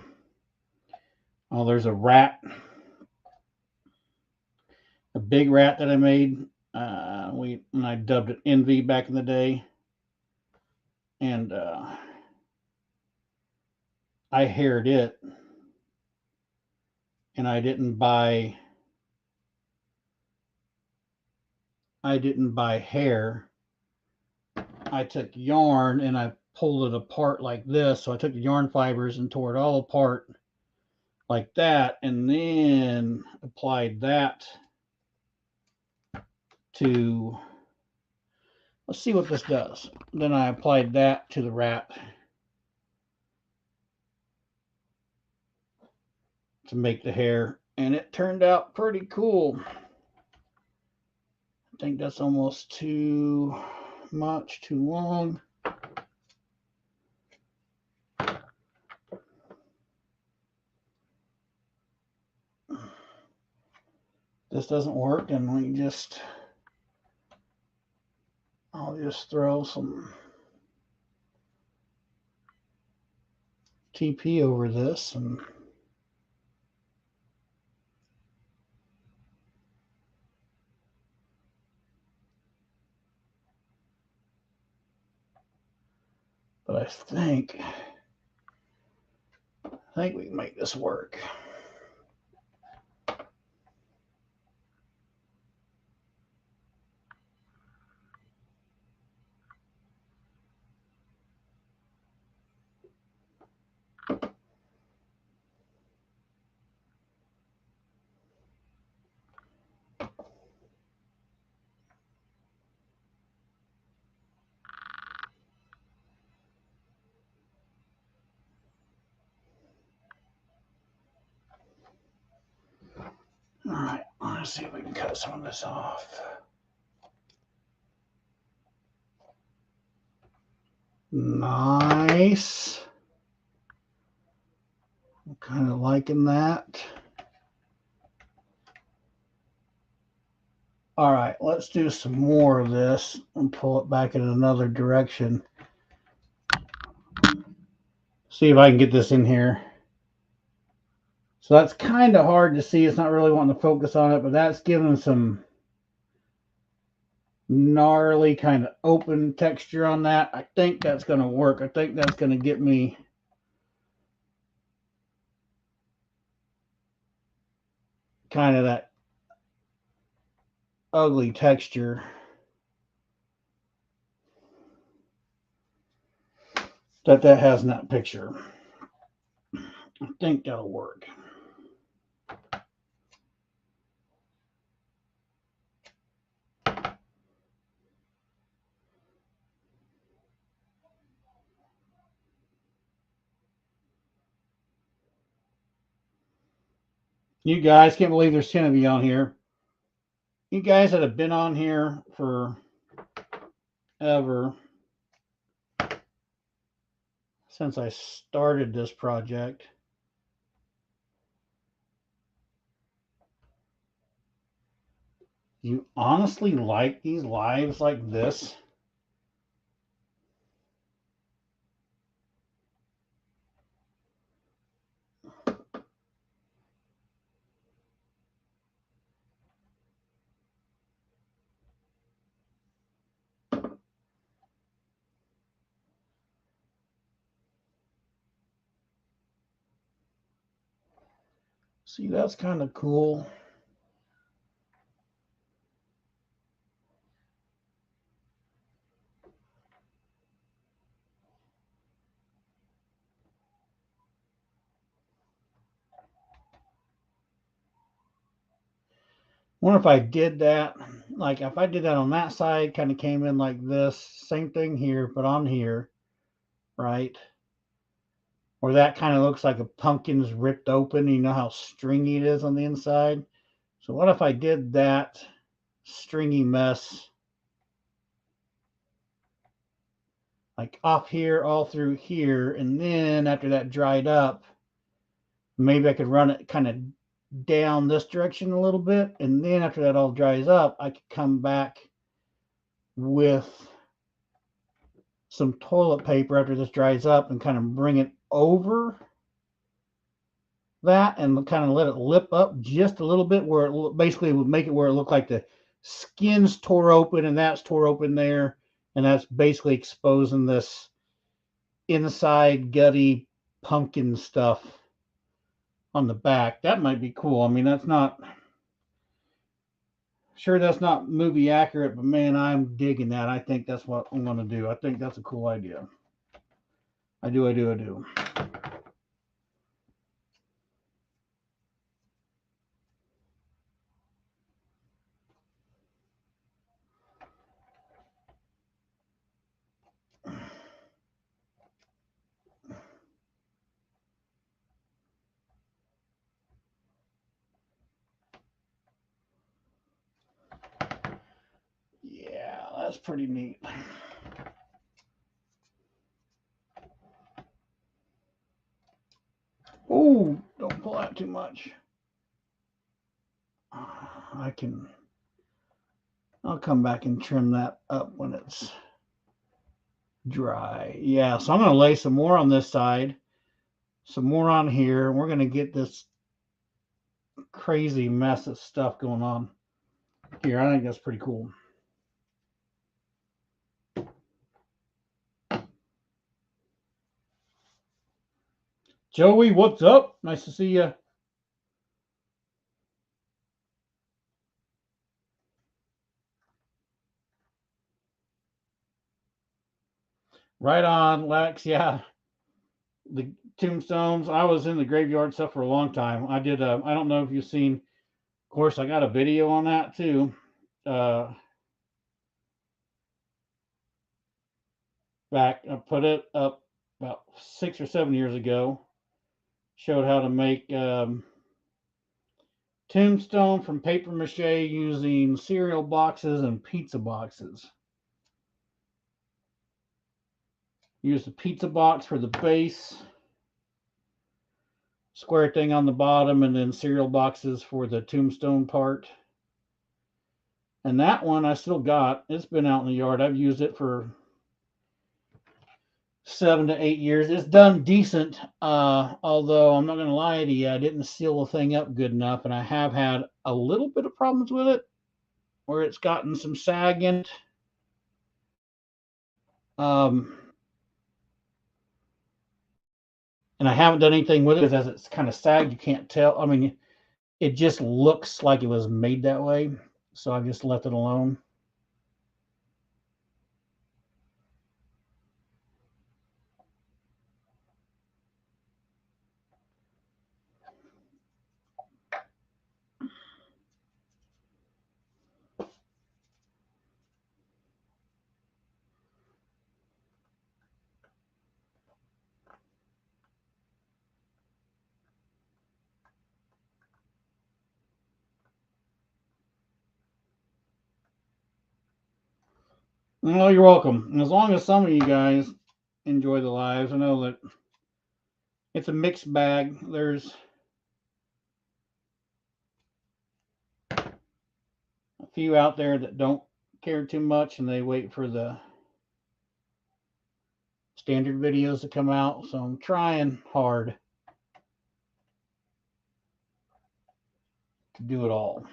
there's a rat, a big rat that I made. And I dubbed it Envy back in the day. And I haired it. And I didn't buy hair. I took yarn and I pulled it apart like this. So I took the yarn fibers and tore it all apart like that, and then applied that to, let's see what this does. Then I applied that to the rat to make the hair, and it turned out pretty cool. I think that's almost too much, too long. This doesn't work, and I'll just throw some TP over this, and but I think we can make this work. All right, let's see if we can cut some of this off. Nice. I'm kind of liking that. All right, let's do some more of this and pull it back in another direction. See if I can get this in here. So that's kind of hard to see. It's not really wanting to focus on it, but that's giving some gnarly kind of open texture on that. I think that's going to work. I think that's going to get me kind of that ugly texture that has in that picture. I think that'll work. You guys, can't believe there's 10 of you on here. You guys that have been on here for ever, since I started this project. You honestly like these lives like this? See, that's kind of cool. Wonder if I did that, like if I did that on that side, kind of came in like this, same thing here, but on here, right? Where that kind of looks like a pumpkin's ripped open. You know how stringy it is on the inside? So what if I did that stringy mess like off here, all through here, and then after that dried up, maybe I could run it kind of down this direction a little bit, and then after that all dries up, I could come back with some toilet paper after this dries up and kind of bring it over that and kind of let it lip up just a little bit, where it basically would make it where it looked like the skin's tore open and that's tore open there, and that's basically exposing this inside gutty pumpkin stuff on the back. That might be cool. I mean, that's not sure that's not movie accurate, but man, I'm digging that. I think that's what I'm going to do. I think that's a cool idea. I do. Yeah, that's pretty neat. Oh, don't pull out too much. I'll come back and trim that up when it's dry. Yeah, so I'm going to lay some more on this side, some more on here, and we're going to get this crazy mess of stuff going on here. I think that's pretty cool. Joey, what's up? Nice to see you. Right on, Lex. Yeah, the tombstones. I was in the graveyard stuff for a long time. I did. I don't know if you've seen. Of course, I got a video on that too. Back, I put it up about 6 or 7 years ago. Showed how to make tombstone from paper mache using cereal boxes and pizza boxes. Use the pizza box for the base, square thing on the bottom, and then cereal boxes for the tombstone part. And that one I still got. It's been out in the yard. I've used it for 7 to 8 years. It's done decent, although I'm not going to lie to you, I didn't seal the thing up good enough, and I have had a little bit of problems with it. where it's gotten some sag in it. Um, and I haven't done anything with it because as it's kind of sagged, you can't tell. I mean, it just looks like it was made that way. So I just left it alone. No, you're welcome. And as long as some of you guys enjoy the lives, I know that it's a mixed bag. There's a few out there that don't care too much and they wait for the standard videos to come out. So I'm trying hard to do it all.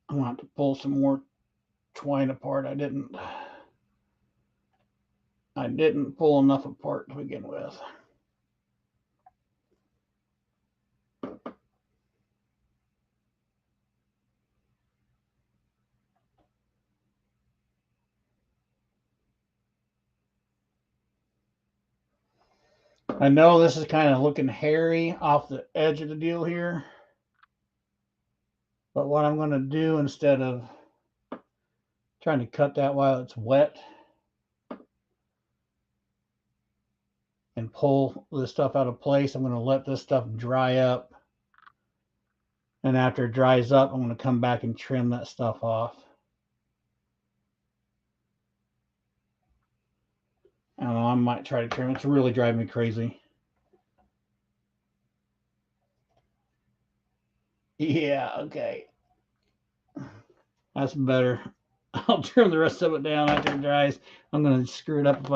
I want to pull some more twine apart. I didn't pull enough apart to begin with. I know this is kind of looking hairy off the edge of the deal here. But what I'm going to do instead of trying to cut that while it's wet and pull this stuff out of place, I'm going to let this stuff dry up. And after it dries up, I'm going to come back and trim that stuff off. I don't know, I might try to trim it. It's really driving me crazy. Yeah, okay. That's better. I'll trim the rest of it down after it dries. I'm going to screw it up if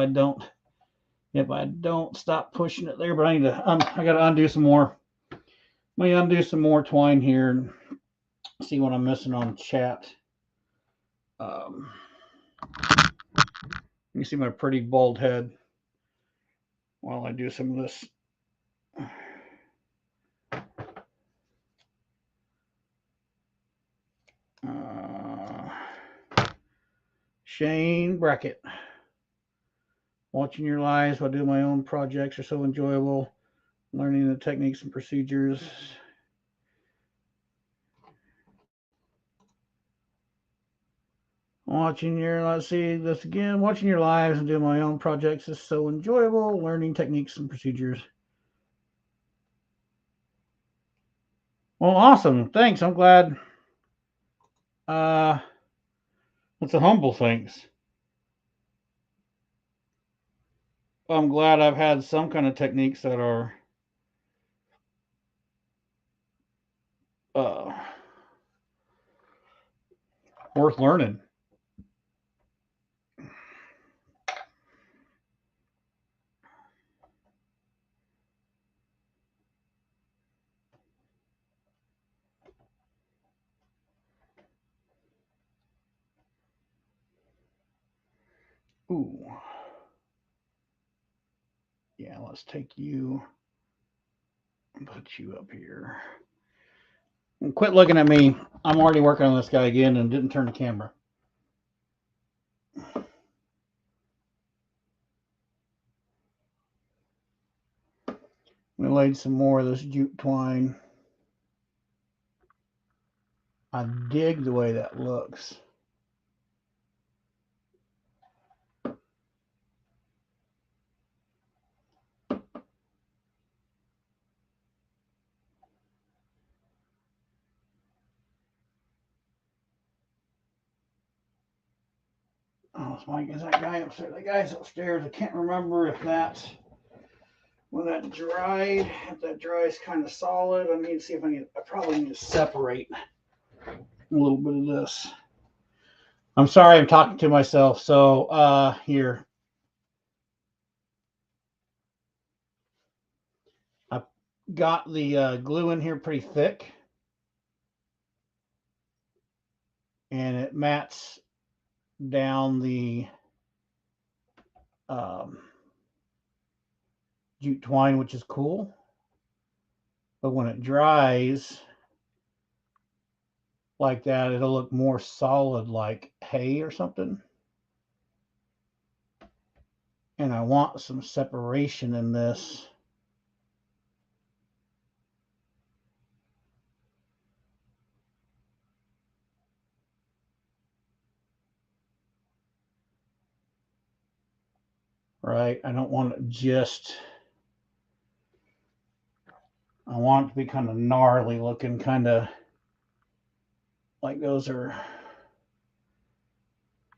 I don't stop pushing it there. But I got to undo some more. Let me undo some more twine here and see what I'm missing on chat. You see my pretty bald head while I do some of this. Shane Brackett. Watching your lives while doing my own projects are so enjoyable. Learning the techniques and procedures. Let's see this again. Watching your lives and doing my own projects is so enjoyable. Learning techniques and procedures. Well, awesome. Thanks. I'm glad. It's a humble thanks. I'm glad I've had some kind of techniques that are worth learning. Ooh. Yeah, let's take you and put you up here. And quit looking at me. I'm already working on this guy again and didn't turn the camera. We laid some more of this jute twine. I dig the way that looks. Is that guy upstairs? The guy's upstairs. I can't remember if that's when that dried. If that dries kind of solid, I need to see if I probably need to separate a little bit of this. I'm sorry, I'm talking to myself. So here. I got the glue in here pretty thick. And it mats down the jute twine, which is cool. But when it dries like that, it'll look more solid like hay or something. And I want some separation in this. Right? I don't want it just... I want it to be kind of gnarly looking, kind of like those are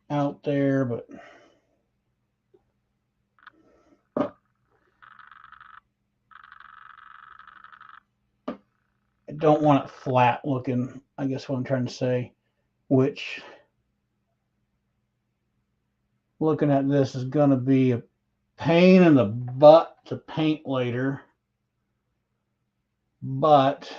out there, but I don't want it flat looking, I guess what I'm trying to say, which looking at this is going to be a pain in the butt to paint later, but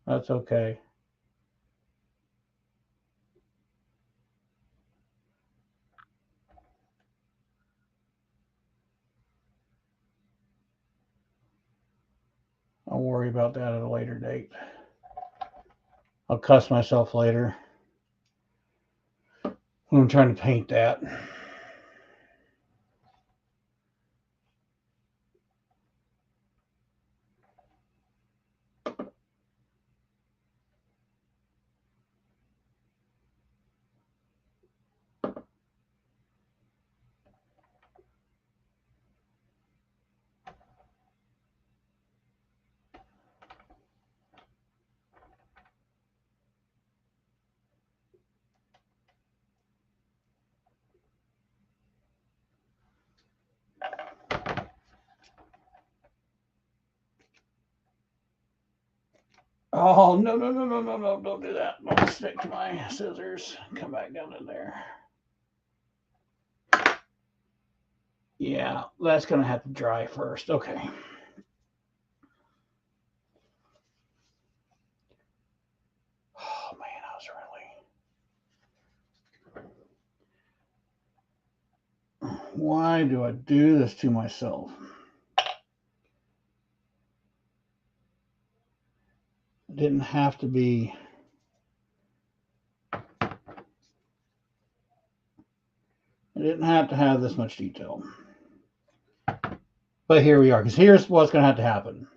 that's okay. I'll worry about that at a later date. I'll cuss myself later when I'm trying to paint that. Oh, no, don't do that. Don't stick to my scissors. Come back down in there. Yeah, that's going to have to dry first. Okay. Oh, man, I was really... Why do I do this to myself? It didn't have to be... I didn't have to have this much detail. But here we are, because here's what's going to have to happen.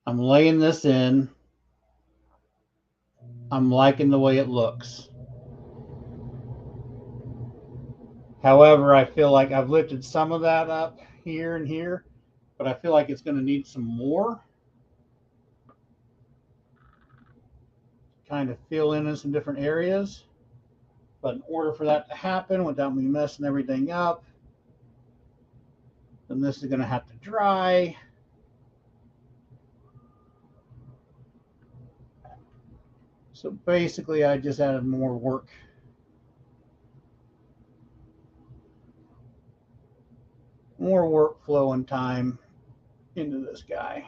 I'm laying this in. I'm liking the way it looks. However, I feel like I've lifted some of that up here and here, but I feel like it's going to need some more. Kind of fill in some different areas. But in order for that to happen without me messing everything up, then this is going to have to dry. So basically, I just added more work. More workflow and time into this guy.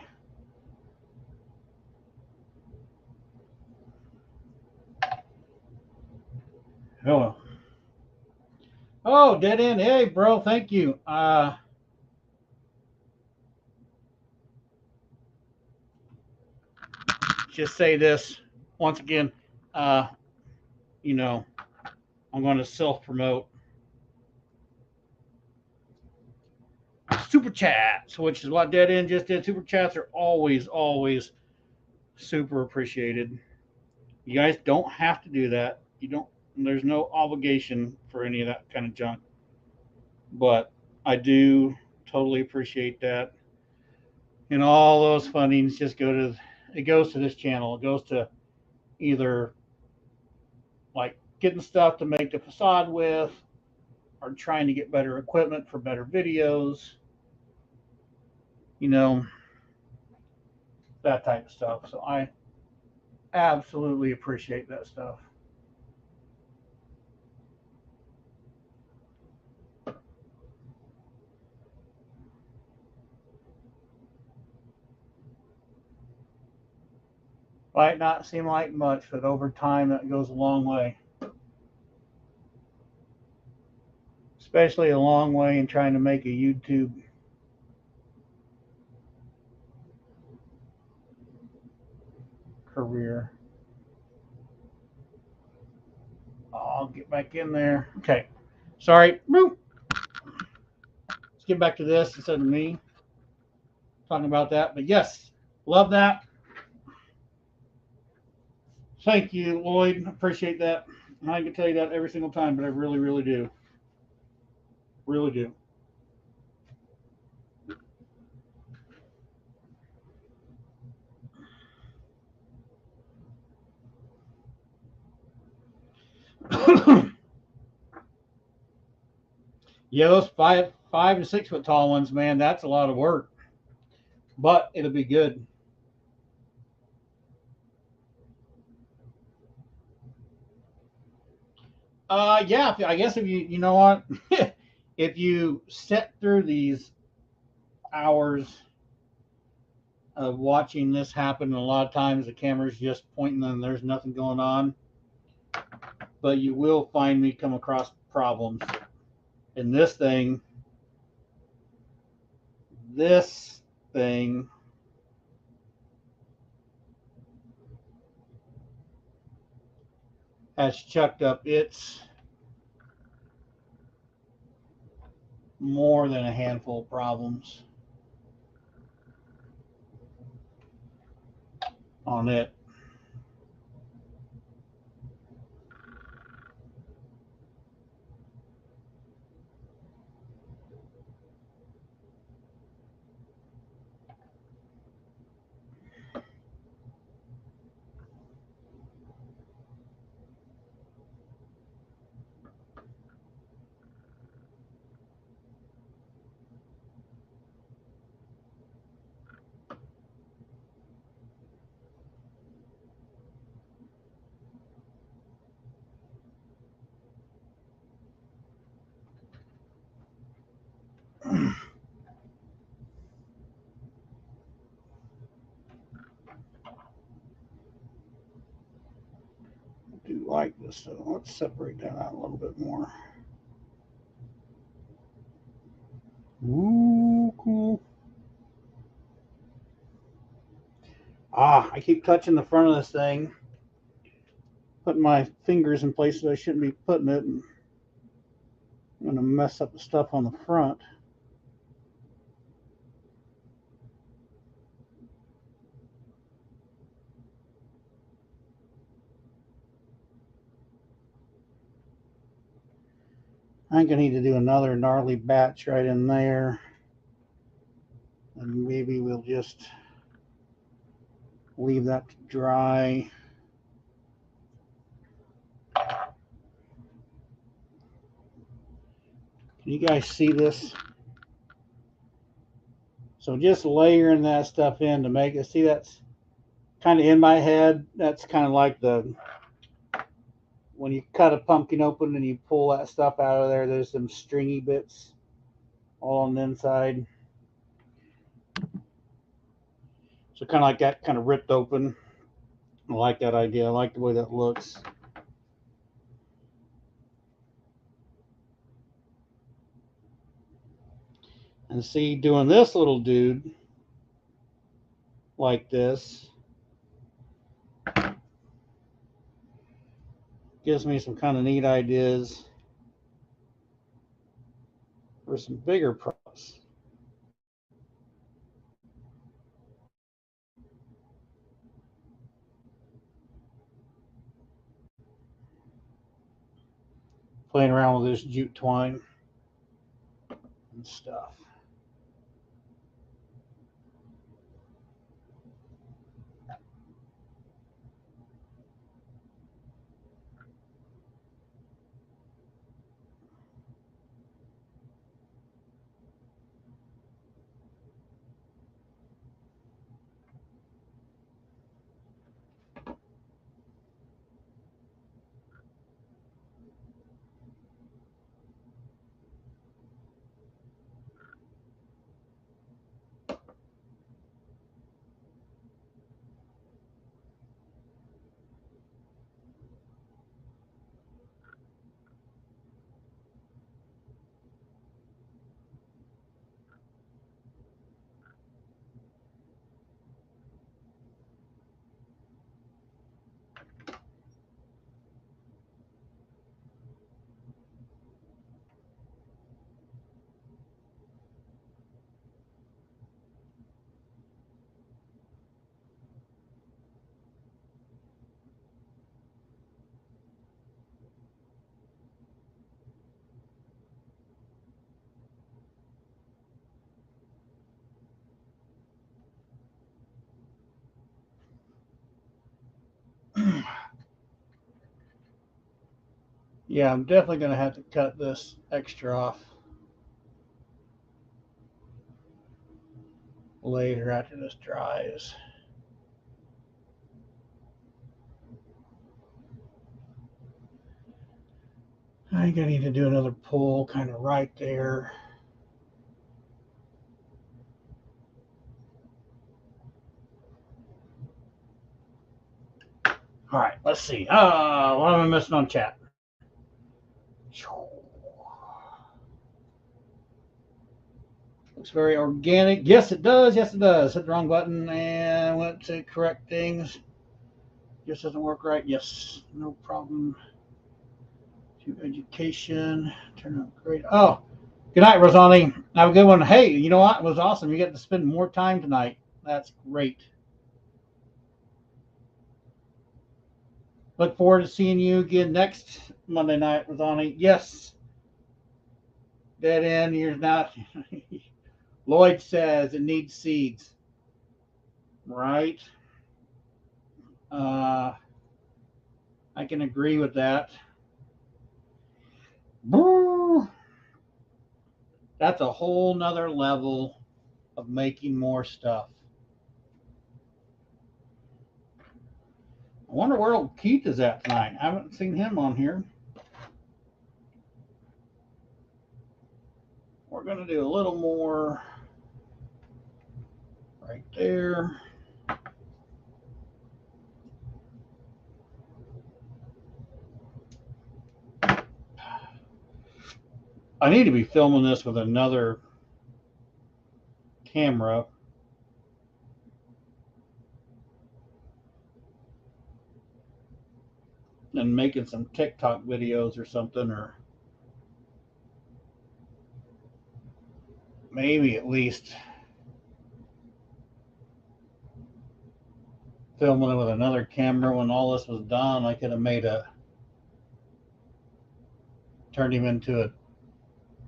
Hello. Oh, dead end. Hey, bro. Thank you. Just say this once again. You know, I'm going to self-promote super chats, which is what Dead End just did. Super chats are always super appreciated. You guys don't have to do that. You don't. There's no obligation for any of that kind of junk. But I do totally appreciate that. And all those fundings just it goes to this channel. It goes to either like getting stuff to make the facade with, or trying to get better equipment for better videos, you know, that type of stuff. So I absolutely appreciate that stuff. Might not seem like much, but over time that goes a long way. Especially a long way in trying to make a YouTube career. I'll get back in there. Okay. Sorry. Let's get back to this instead of me talking about that. But yes, love that. Thank you, Lloyd. Appreciate that. I can tell you that every single time, but I really, really do. Really do. Yeah, those 5 to 6 foot tall ones, man, that's a lot of work. But it'll be good. Yeah, I guess if you know what, if you sit through these hours of watching this happen, a lot of times the camera's just pointing and there's nothing going on. But you will find me come across problems. And this thing has chucked up its more than a handful of problems on it. I do like this, so let's separate that out a little bit more. Ooh, cool. I keep touching the front of this thing, putting my fingers in places I shouldn't be putting it, and I'm going to mess up the stuff on the front. I think I need to do another gnarly batch right in there. And maybe we'll just leave that to dry. Can you guys see this? So just layering that stuff in to make it, see, that's kind of in my head. That's kind of like when you cut a pumpkin open and you pull that stuff out of there, there's some stringy bits all on the inside. So kind of like that, kind of ripped open. I like that idea. I like the way that looks. And see, doing this little dude like this gives me some kind of neat ideas for some bigger props. Playing around with this jute twine and stuff. Yeah, I'm definitely going to have to cut this extra off later after this dries. I think I need to do another pull kind of right there. All right, let's see. What am I missing on chat? Looks very organic. Yes, it does. Yes, it does. Hit the wrong button and went to correct things. Just doesn't work right. Yes, no problem. To education. Turn out great. Oh, good night, Rosani. Have a good one. Hey, you know what? It was awesome. You get to spend more time tonight. That's great. Look forward to seeing you again next Monday night, Rosani. Yes. Dead end. You're not. Lloyd says it needs seeds. Right. I can agree with that. That's a whole nother level of making more stuff. I wonder where old Keith is at tonight. I haven't seen him on here. We're going to do a little more right there. I need to be filming this with another camera. And making some TikTok videos or something, or maybe at least filming it with another camera. When all this was done, I could have turned him into a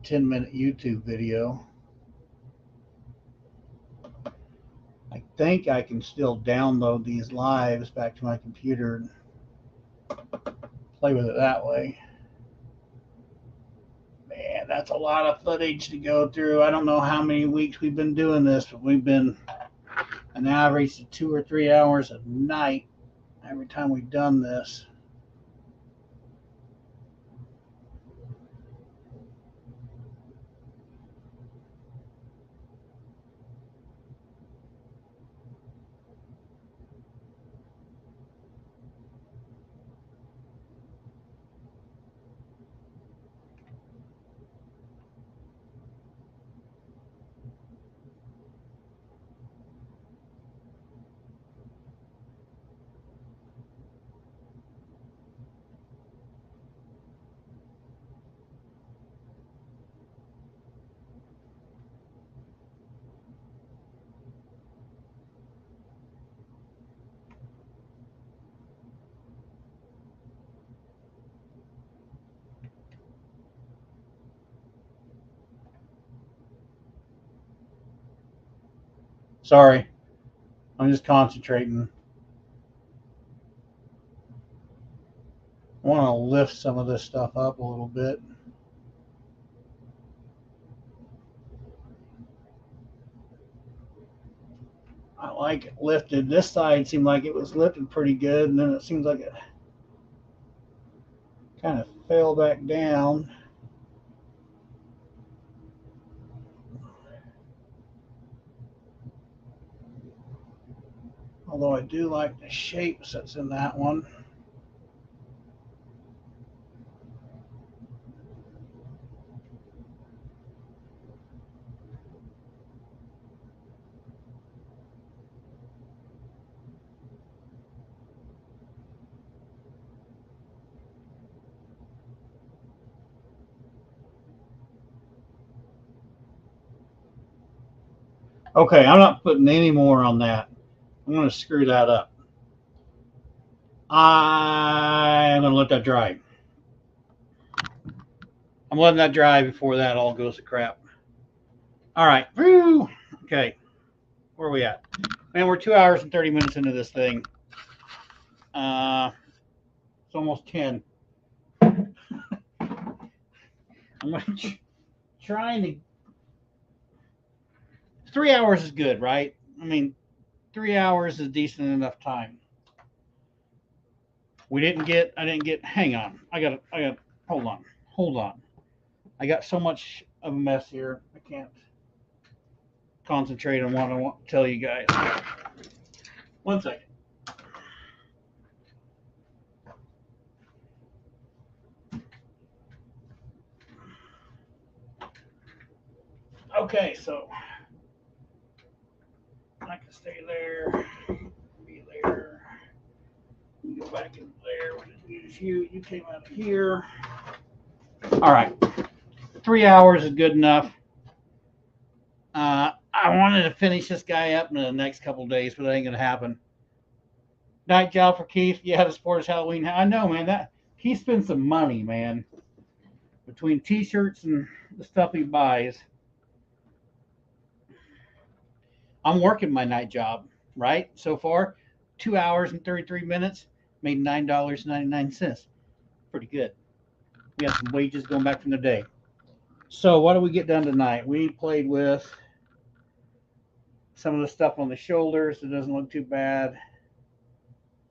10-minute YouTube video. I think I can still download these lives back to my computer and play with it that way. Man, that's a lot of footage to go through. I don't know how many weeks we've been doing this, but we've been an average of 2 or 3 hours a night every time we've done this. Sorry, I'm just concentrating. I want to lift some of this stuff up a little bit. I like it lifted. This side seemed like it was lifted pretty good, and then it seems like it kind of fell back down. Although I do like the shapes that's in that one. Okay, I'm not putting any more on that. I'm going to screw that up. I'm going to let that dry. I'm letting that dry before that all goes to crap. All right. Woo. Okay. Where are we at? Man, we're 2 hours and 30 minutes into this thing. It's almost 10. I'm trying to. 3 hours is good, right? I mean, 3 hours is decent enough time. I didn't get, hang on. Hold on. Hold on. I got so much of a mess here. I can't concentrate on what I want to tell you guys. 1 second. Okay, so I can stay there, be there, you go back in there. We didn't use you. You came out of here. All right, 3 hours is good enough. I wanted to finish this guy up in the next couple of days, but that ain't gonna happen. Night job for Keith. Yeah, to support his Halloween. I know, man. That he spends some money, man, between T-shirts and the stuff he buys. I'm working my night job, right? So far, 2 hours and 33 minutes, made $9.99. Pretty good. We got some wages going back from the day. So what do we get done tonight? We played with some of the stuff on the shoulders. It doesn't look too bad.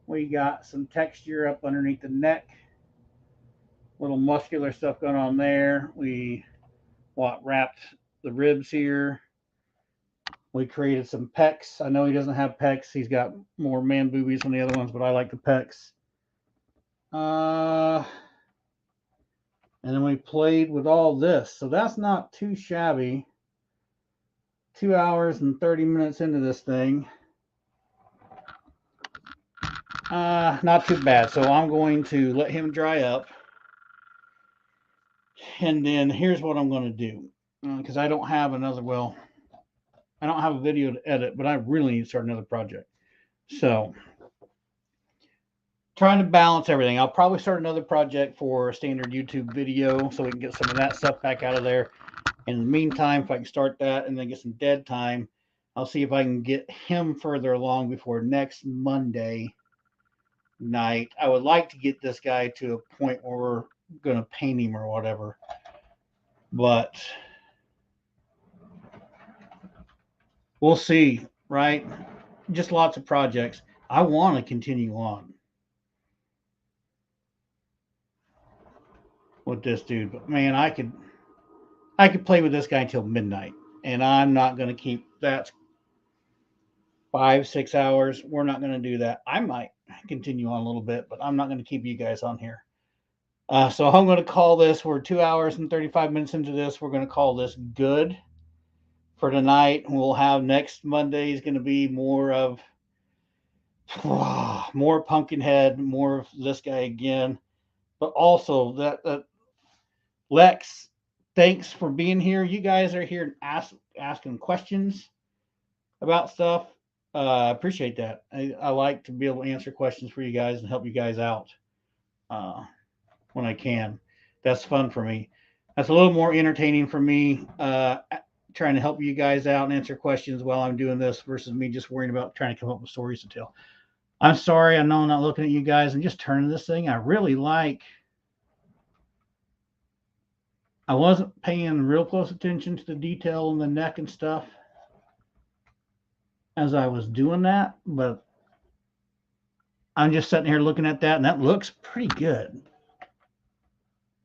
We got some texture up underneath the neck. Little muscular stuff going on there. We wrapped the ribs here. We created some pecs. I know he doesn't have pecs. He's got more man boobies than the other ones, but I like the pecs. And then we played with all this. So that's not too shabby. 2 hours and 30 minutes into this thing. Not too bad. So I'm going to let him dry up. And then here's what I'm going to do. Because I don't have I don't have a video to edit, but I really need to start another project. So trying to balance everything. I'll probably start another project for a standard YouTube video so we can get some of that stuff back out of there. In the meantime, if I can start that and then get some dead time, I'll see if I can get him further along before next Monday night. I would like to get this guy to a point where we're going to paint him or whatever. But we'll see, right? Just lots of projects. I want to continue on with this dude, but man, I could play with this guy until midnight, and I'm not going to keep that 5-6 hours. We're not going to do that. I might continue on a little bit, but I'm not going to keep you guys on here. So I'm going to call this. We're 2 hours and 35 minutes into this. We're going to call this good for tonight. We'll have next Monday is going to be more of more Pumpkinhead, more of this guy again, but also that Lex. Thanks for being here. You guys are here asking questions about stuff. I appreciate that. I like to be able to answer questions for you guys and help you guys out when I can. That's fun for me. That's a little more entertaining for me, trying to help you guys out and answer questions while I'm doing this versus me just worrying about trying to come up with stories to tell. I'm sorry. I know I'm not looking at you guys. I'm just turning this thing. I really like. I wasn't paying real close attention to the detail in the neck and stuff as I was doing that, but I'm just sitting here looking at that, and that looks pretty good.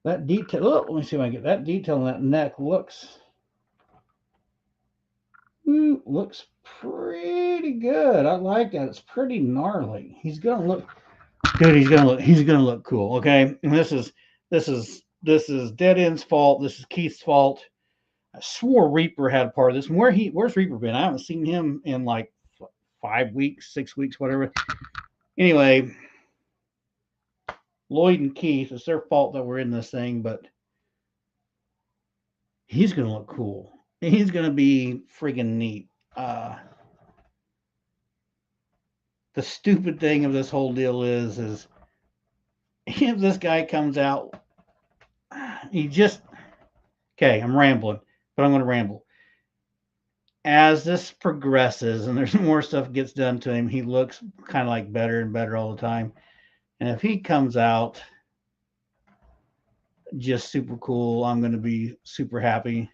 That detail, let me see if I get that detail in that neck looks pretty good. I like that. It's pretty gnarly. He's gonna look, dude. He's gonna look cool. Okay, and this is Dead End's fault. This is Keith's fault. I swore Reaper had a part of this. And where's Reaper been? I haven't seen him in like 5 weeks, 6 weeks, whatever. Anyway, Lloyd and Keith, it's their fault that we're in this thing, but he's gonna look cool. He's gonna be friggin' neat. The stupid thing of this whole deal is if this guy comes out, okay, I'm rambling, but I'm going to ramble. As this progresses and there's more stuff gets done to him, he looks kind of like better and better all the time. And if he comes out just super cool. I'm going to be super happy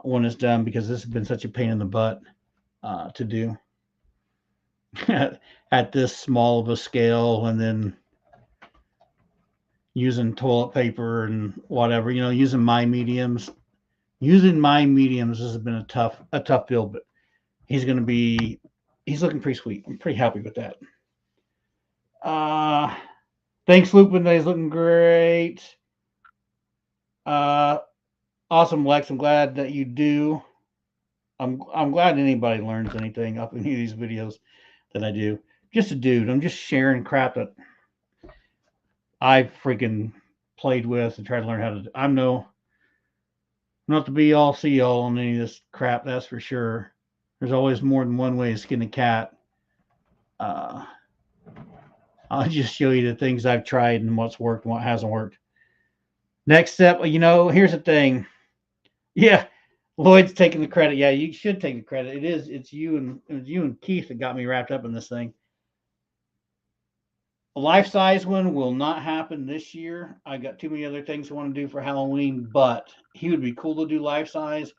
when it's done because this has been such a pain in the butt to do at this small of a scale, and then using toilet paper and whatever, using my mediums. Using my mediums has been a tough build, but he's looking pretty sweet. I'm pretty happy with that. Thanks, Lupin. He's looking great. Awesome, Lex. I'm glad that you do. I'm glad anybody learns anything up in any of these videos that I do. Just a dude. I'm just sharing crap that I freaking played with and tried to learn how to do. I'm not to be all see all on any of this crap, that's for sure. There's always more than one way to skin a cat. I'll just show you the things I've tried and what's worked and what hasn't worked. Next step, here's the thing. Yeah, Lloyd's taking the credit. Yeah, you should take the credit. It's you and Keith that got me wrapped up in this thing. A life-size one will not happen this year. I got too many other things I want to do for Halloween, but he would be cool to do life-size.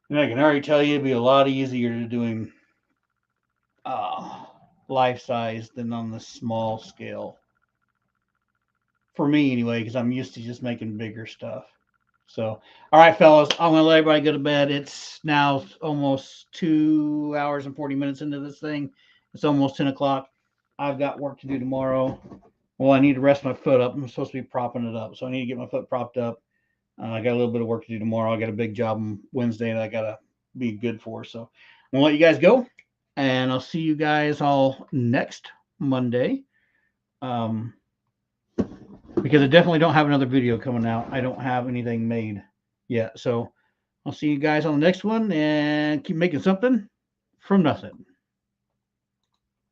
And I can already tell you it'd be a lot easier to do him life-size than on the small scale. For me, anyway, because I'm used to just making bigger stuff. So, all right, fellas, I'm going to let everybody go to bed. It's now almost 2 hours and 40 minutes into this thing. It's almost 10 o'clock. I've got work to do tomorrow. Well, I need to rest my foot up. I'm supposed to be propping it up, so I need to get my foot propped up. I got a little bit of work to do tomorrow. I got a big job on Wednesday that I got to be good for. So I'm going to let you guys go, and I'll see you guys all next Monday. Because I definitely don't have another video coming out. I don't have anything made yet. So I'll see you guys on the next one, and keep making something from nothing.